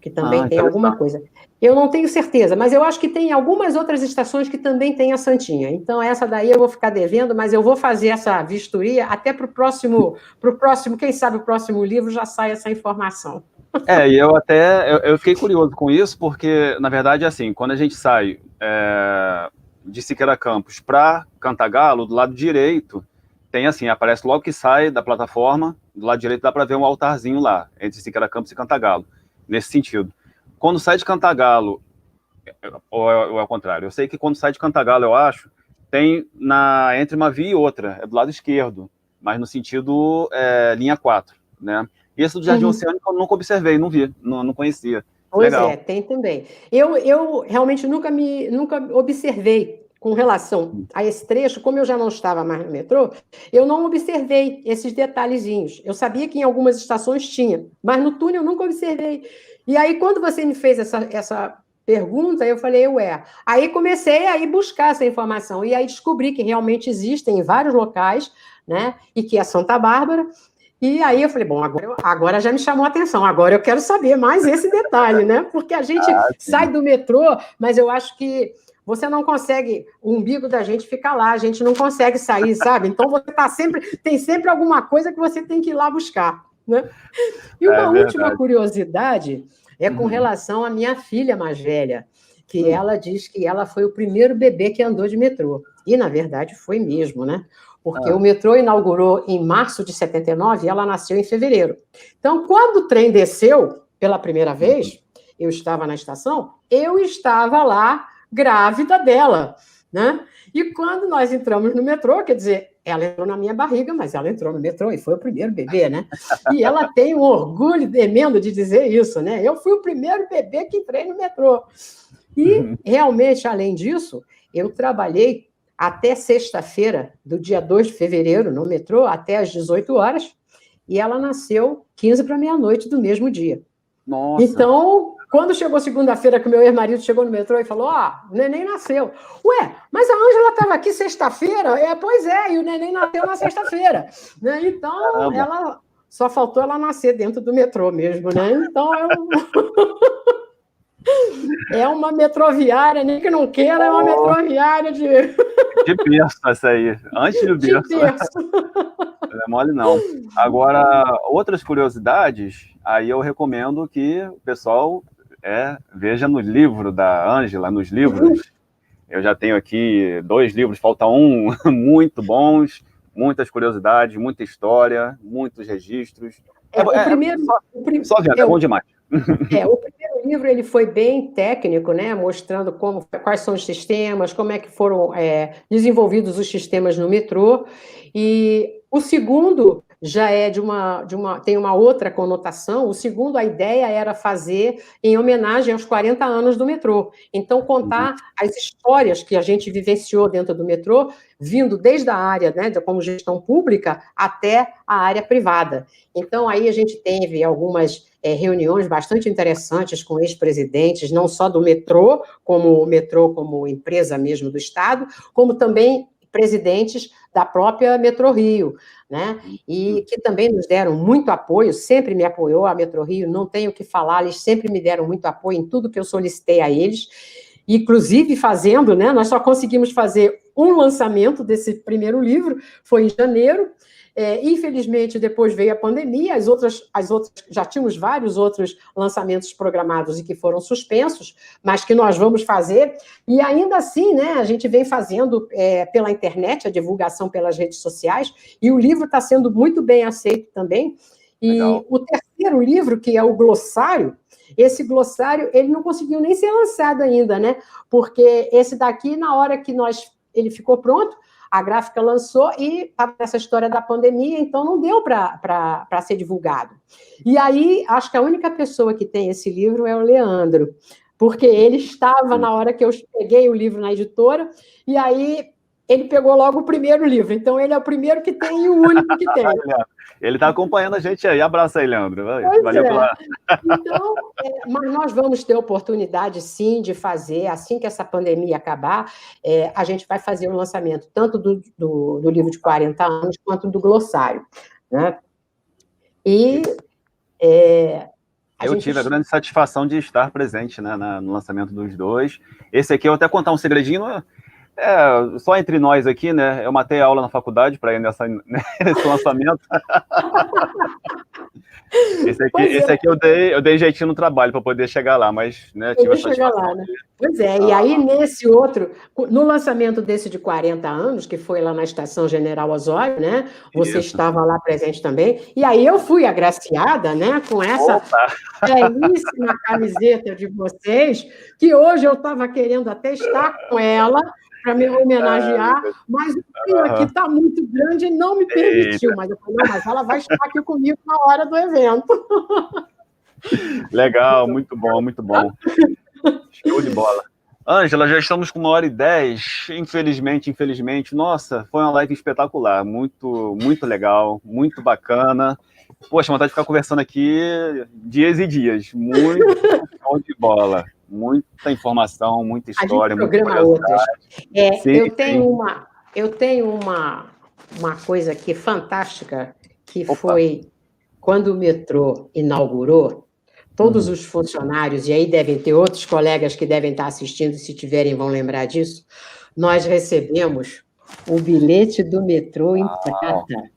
Speaker 2: que também tem alguma coisa. Eu não tenho certeza, mas eu acho que tem algumas outras estações que também tem a Santinha. Então, essa daí eu vou ficar devendo, mas eu vou fazer essa vistoria até para o próximo, quem sabe o próximo livro já sai essa informação.
Speaker 1: E eu fiquei curioso com isso, porque, na verdade, assim, quando a gente sai de Siqueira Campos para Cantagalo, do lado direito, tem assim, aparece logo que sai da plataforma, do lado direito dá para ver um altarzinho lá, entre Siqueira Campos e Cantagalo, nesse sentido. Quando sai de Cantagalo, ou é ao contrário, eu sei que quando sai de Cantagalo, eu acho, tem entre uma via e outra, é do lado esquerdo, mas no sentido linha 4, né? E esse do Jardim Oceânico eu nunca observei, não vi, não conhecia.
Speaker 2: Pois
Speaker 1: Legal.
Speaker 2: tem também. Eu realmente nunca observei com relação a esse trecho, como eu já não estava mais no metrô, eu não observei esses detalhezinhos. Eu sabia que em algumas estações tinha, mas no túnel eu nunca observei. E aí, quando você me fez essa pergunta, eu falei, Aí comecei a ir buscar essa informação, e aí descobri que realmente existem em vários locais, né? E que é Santa Bárbara. E aí eu falei, bom, agora já me chamou a atenção, agora eu quero saber mais esse detalhe, né? Porque a gente sai do metrô, mas eu acho que você não consegue, o umbigo da gente fica lá, a gente não consegue sair, sabe? Então você tem sempre alguma coisa que você tem que ir lá buscar, né? E uma última curiosidade é com relação à minha filha mais velha, que ela diz que ela foi o primeiro bebê que andou de metrô. E, na verdade, foi mesmo, né? Porque o metrô inaugurou em março de 79 e ela nasceu em fevereiro. Então, quando o trem desceu pela primeira vez, eu estava na estação, eu estava lá grávida dela, né? E quando nós entramos no metrô, quer dizer, ela entrou na minha barriga, mas ela entrou no metrô e foi o primeiro bebê, né? E ela tem um orgulho tremendo de dizer isso, né? Eu fui o primeiro bebê que entrei no metrô. E, realmente, além disso, eu trabalhei até sexta-feira, do dia 2 de fevereiro, no metrô, até às 18 horas, e ela nasceu 15 para meia-noite do mesmo dia.
Speaker 1: Nossa.
Speaker 2: Então, quando chegou segunda-feira, que o meu ex-marido chegou no metrô e falou, o neném nasceu. Mas a Ângela estava aqui sexta-feira? Pois é, e o neném nasceu na sexta-feira. Né? Então, só faltou ela nascer dentro do metrô mesmo, né? Então, é uma metroviária, nem que não queira, é uma metroviária de
Speaker 1: berço essa aí, antes do berço.
Speaker 2: De berço.
Speaker 1: Não é mole, não. Agora, outras curiosidades, aí eu recomendo que o pessoal veja no livro da Ângela, nos livros. Eu já tenho aqui 2 livros, falta um, muito bons, muitas curiosidades, muita história, muitos registros. Só vendo, é bom demais.
Speaker 2: O primeiro livro ele foi bem técnico, né, mostrando quais são os sistemas, como é que foram desenvolvidos os sistemas no metrô. E o segundo já tem uma outra conotação. O segundo, a ideia era fazer em homenagem aos 40 anos do metrô. Então, contar as histórias que a gente vivenciou dentro do metrô, vindo desde a área, né, como gestão pública até a área privada. Então, aí a gente teve algumas reuniões bastante interessantes com ex-presidentes, não só do metrô como empresa mesmo do Estado, como também presidentes da própria Metro Rio, né? E que também nos deram muito apoio, sempre me apoiou a Metro Rio, não tenho o que falar, eles sempre me deram muito apoio em tudo que eu solicitei a eles, inclusive fazendo, né? Nós só conseguimos fazer um lançamento desse primeiro livro, foi em janeiro. Infelizmente, depois veio a pandemia, as outras já tínhamos vários outros lançamentos programados e que foram suspensos, mas que nós vamos fazer, e ainda assim, né, a gente vem fazendo pela internet, a divulgação pelas redes sociais, e o livro está sendo muito bem aceito também. E legal. O terceiro livro, que é o glossário, esse glossário, ele não conseguiu nem ser lançado ainda, né, porque esse daqui, na hora que ele ficou pronto, a gráfica lançou e estava nessa história da pandemia, então não deu para ser divulgado. E aí, acho que a única pessoa que tem esse livro é o Leandro, porque ele estava na hora que eu peguei o livro na editora, e aí ele pegou logo o primeiro livro. Então, ele é o primeiro que tem e o único que tem.
Speaker 1: Ele está acompanhando a gente aí. Abraço aí, Leandro.
Speaker 2: Valeu pela... Então, mas nós vamos ter oportunidade, sim, de fazer, assim que essa pandemia acabar, a gente vai fazer o lançamento tanto do livro de 40 anos quanto do glossário, né? E
Speaker 1: Eu tive a grande satisfação de estar presente, né, no lançamento dos dois. Esse aqui, eu vou até contar um segredinho, só entre nós aqui, né? Eu matei a aula na faculdade para ir nesse lançamento. Esse aqui eu dei jeitinho no trabalho para poder chegar lá, mas né, tive a satisfação
Speaker 2: lá, né? Pois é, e aí nesse outro, no lançamento desse de 40 anos, que foi lá na Estação General Osório, né? Você estava lá presente também, e aí eu fui agraciada, né, com essa belíssima camiseta de vocês, que hoje eu estava querendo até estar com ela, para me homenagear, mas o fio aqui está muito grande e não me permitiu. Mas eu falei, não, mas ela vai estar aqui comigo na hora do evento.
Speaker 1: Legal, muito bom, muito bom. Show de bola. Ângela, já estamos com 1h10. Infelizmente. Nossa, foi uma live espetacular. Muito, muito legal, muito bacana. Poxa, vontade de ficar conversando aqui dias e dias. Muito show de bola. Muita informação, muita história.
Speaker 2: A gente programa outras. Eu tenho uma coisa aqui fantástica, que foi quando o metrô inaugurou, todos os funcionários, e aí devem ter outros colegas que devem estar assistindo, se tiverem vão lembrar disso, nós recebemos o bilhete do metrô em prata.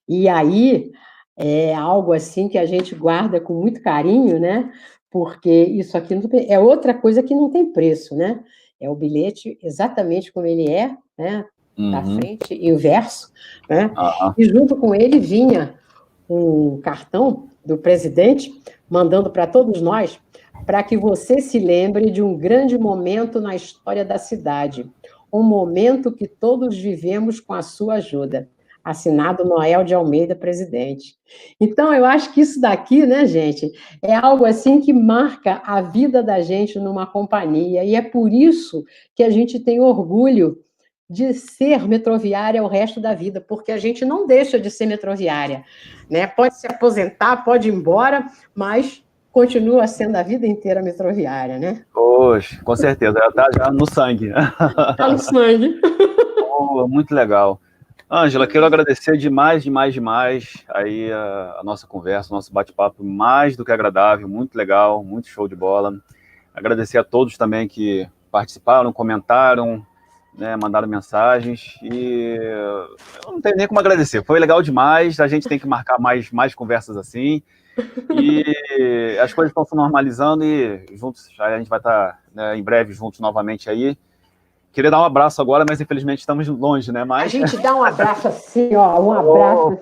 Speaker 2: E aí é algo assim que a gente guarda com muito carinho, né? Porque isso aqui é outra coisa que não tem preço, né? É o bilhete exatamente como ele é, né? Da frente e o verso, né? E junto com ele vinha um cartão do presidente mandando para todos nós para que você se lembre de um grande momento na história da cidade, um momento que todos vivemos com a sua ajuda. Assinado Noel de Almeida, presidente. Então, eu acho que isso daqui, né, gente, é algo assim que marca a vida da gente numa companhia, e é por isso que a gente tem orgulho de ser metroviária o resto da vida, porque a gente não deixa de ser metroviária, né? Pode se aposentar, pode ir embora, mas continua sendo a vida inteira metroviária, né?
Speaker 1: Poxa, com certeza, ela está já no sangue.
Speaker 2: Está no sangue.
Speaker 1: Muito legal. Ângela, quero agradecer demais aí a nossa conversa, o nosso bate-papo mais do que agradável, muito legal, muito show de bola. Agradecer a todos também que participaram, comentaram, né, mandaram mensagens, e eu não tenho nem como agradecer, foi legal demais, a gente tem que marcar mais conversas assim, e as coisas estão se normalizando, e juntos, a gente vai estar, né, em breve juntos novamente aí. Queria dar um abraço agora, mas infelizmente estamos longe, né? Mas...
Speaker 2: A gente dá um abraço assim, ó, um abraço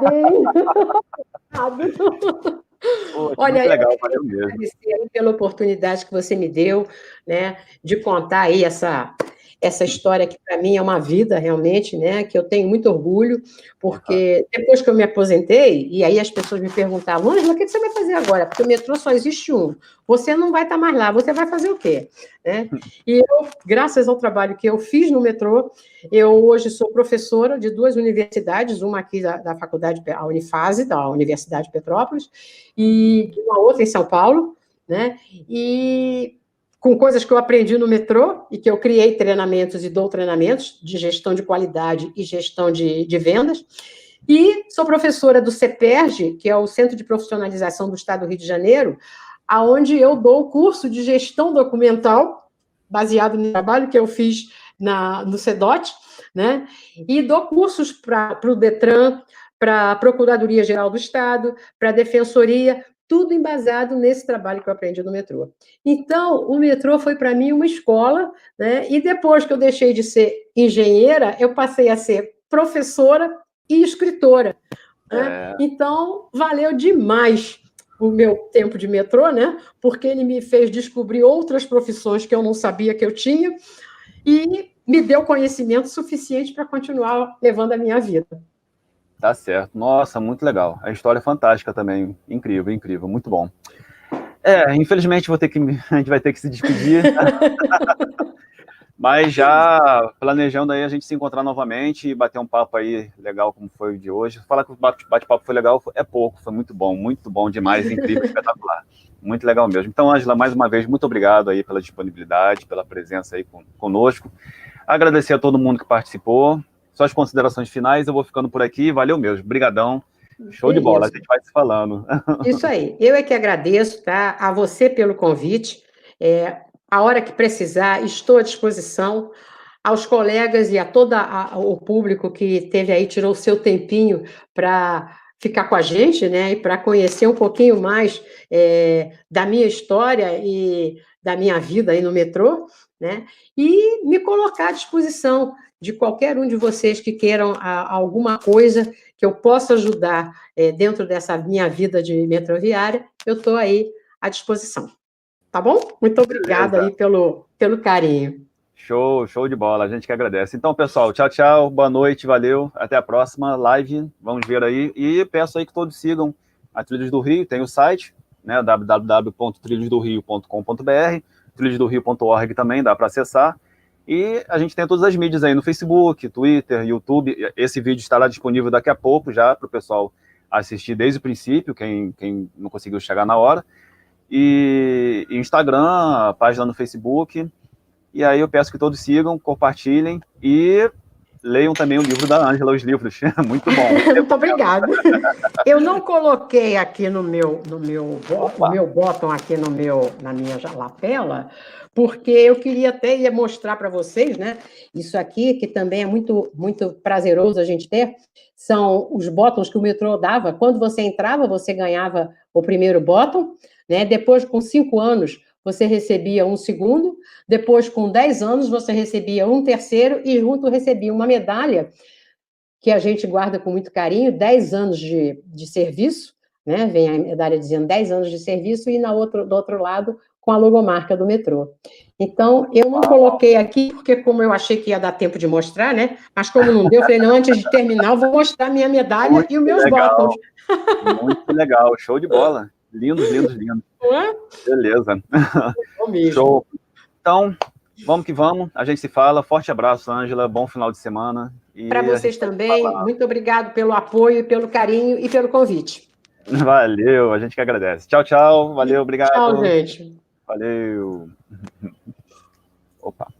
Speaker 2: bem... Olha, muito legal, valeu mesmo. Agradecer pela oportunidade que você me deu, né, de contar aí essa história que para mim é uma vida realmente, né, que eu tenho muito orgulho, porque depois que eu me aposentei, e aí as pessoas me perguntavam, Ângela, o que você vai fazer agora? Porque o metrô só existe um, você não vai estar mais lá, você vai fazer o quê? Né? E eu, graças ao trabalho que eu fiz no metrô, eu hoje sou professora de 2 universidades, uma aqui da faculdade, a Unifase, da Universidade de Petrópolis, e uma outra em São Paulo, né? E com coisas que eu aprendi no metrô, e que eu criei treinamentos e dou treinamentos de gestão de qualidade e gestão de vendas, e sou professora do CEPERJ, que é o Centro de Profissionalização do Estado do Rio de Janeiro, onde eu dou o curso de gestão documental, baseado no trabalho que eu fiz no CEDOT, né? E dou cursos para o DETRAN, para a Procuradoria-Geral do Estado, para a Defensoria, tudo embasado nesse trabalho que eu aprendi no metrô. Então, o metrô foi para mim uma escola, né? E depois que eu deixei de ser engenheira, eu passei a ser professora e escritora. Né? Então, valeu demais o meu tempo de metrô, né? Porque ele me fez descobrir outras profissões que eu não sabia que eu tinha e me deu conhecimento suficiente para continuar levando a minha vida.
Speaker 1: Tá certo. Nossa, muito legal. A história é fantástica também. Incrível, incrível. Muito bom. Infelizmente a gente vai ter que se despedir. Mas já planejando aí a gente se encontrar novamente e bater um papo aí legal como foi o de hoje. Falar que o bate-papo foi legal é pouco, foi muito bom demais, incrível, espetacular. Muito legal mesmo. Então, Ângela, mais uma vez, muito obrigado aí pela disponibilidade, pela presença aí conosco. Agradecer a todo mundo que participou. Só as considerações finais, eu vou ficando por aqui. Valeu mesmo. Brigadão. Show de bola, a gente vai se falando.
Speaker 2: Isso aí. Eu é que agradeço, tá? A você pelo convite. A hora que precisar, estou à disposição. Aos colegas e a todo o público que teve aí, tirou o seu tempinho para ficar com a gente, né? E para conhecer um pouquinho mais da minha história e da minha vida aí no metrô, né? E me colocar à disposição de qualquer um de vocês que queiram alguma coisa que eu possa ajudar dentro dessa minha vida de metroviária, eu estou aí à disposição. Tá bom? Muito obrigada aí pelo carinho.
Speaker 1: Show de bola, a gente que agradece. Então, pessoal, tchau, boa noite, valeu, até a próxima live, vamos ver aí, e peço aí que todos sigam a Trilhos do Rio, tem o site, né, www.trilhosdorio.com.br, trilhosdorio.org também, dá para acessar, e a gente tem todas as mídias aí no Facebook, Twitter, YouTube, esse vídeo estará disponível daqui a pouco já para o pessoal assistir desde o princípio, quem não conseguiu chegar na hora, e Instagram, a página no Facebook. E aí eu peço que todos sigam, compartilhem e leiam também o livro da Ângela, os livros. Muito bom.
Speaker 2: Muito obrigada. Eu não coloquei aqui no meu bottom aqui na minha lapela, porque eu queria até ia mostrar para vocês, né? Isso aqui, que também é muito, muito prazeroso a gente ter, são os bottoms que o metrô dava. Quando você entrava, você ganhava o primeiro bottom, né? Depois, com 5 anos, você recebia um segundo, depois, com 10 anos, você recebia um terceiro e junto recebia uma medalha que a gente guarda com muito carinho, 10 anos de serviço, né? Vem a medalha dizendo 10 anos de serviço e do outro lado com a logomarca do metrô. Então, eu não coloquei aqui, porque como eu achei que ia dar tempo de mostrar, né? Mas como não deu, eu falei, não, antes de terminar, eu vou mostrar minha medalha muito e os meus bottoms.
Speaker 1: Muito legal, show de bola. Lindos.
Speaker 2: Não é?
Speaker 1: Beleza. Show. Então, vamos que vamos, a gente se fala. Forte abraço, Ângela, bom final de semana.
Speaker 2: Para vocês também, muito obrigado pelo apoio, pelo carinho e pelo convite.
Speaker 1: Valeu, a gente que agradece. Tchau, valeu, obrigado.
Speaker 2: Tchau, gente.
Speaker 1: Valeu. Opa.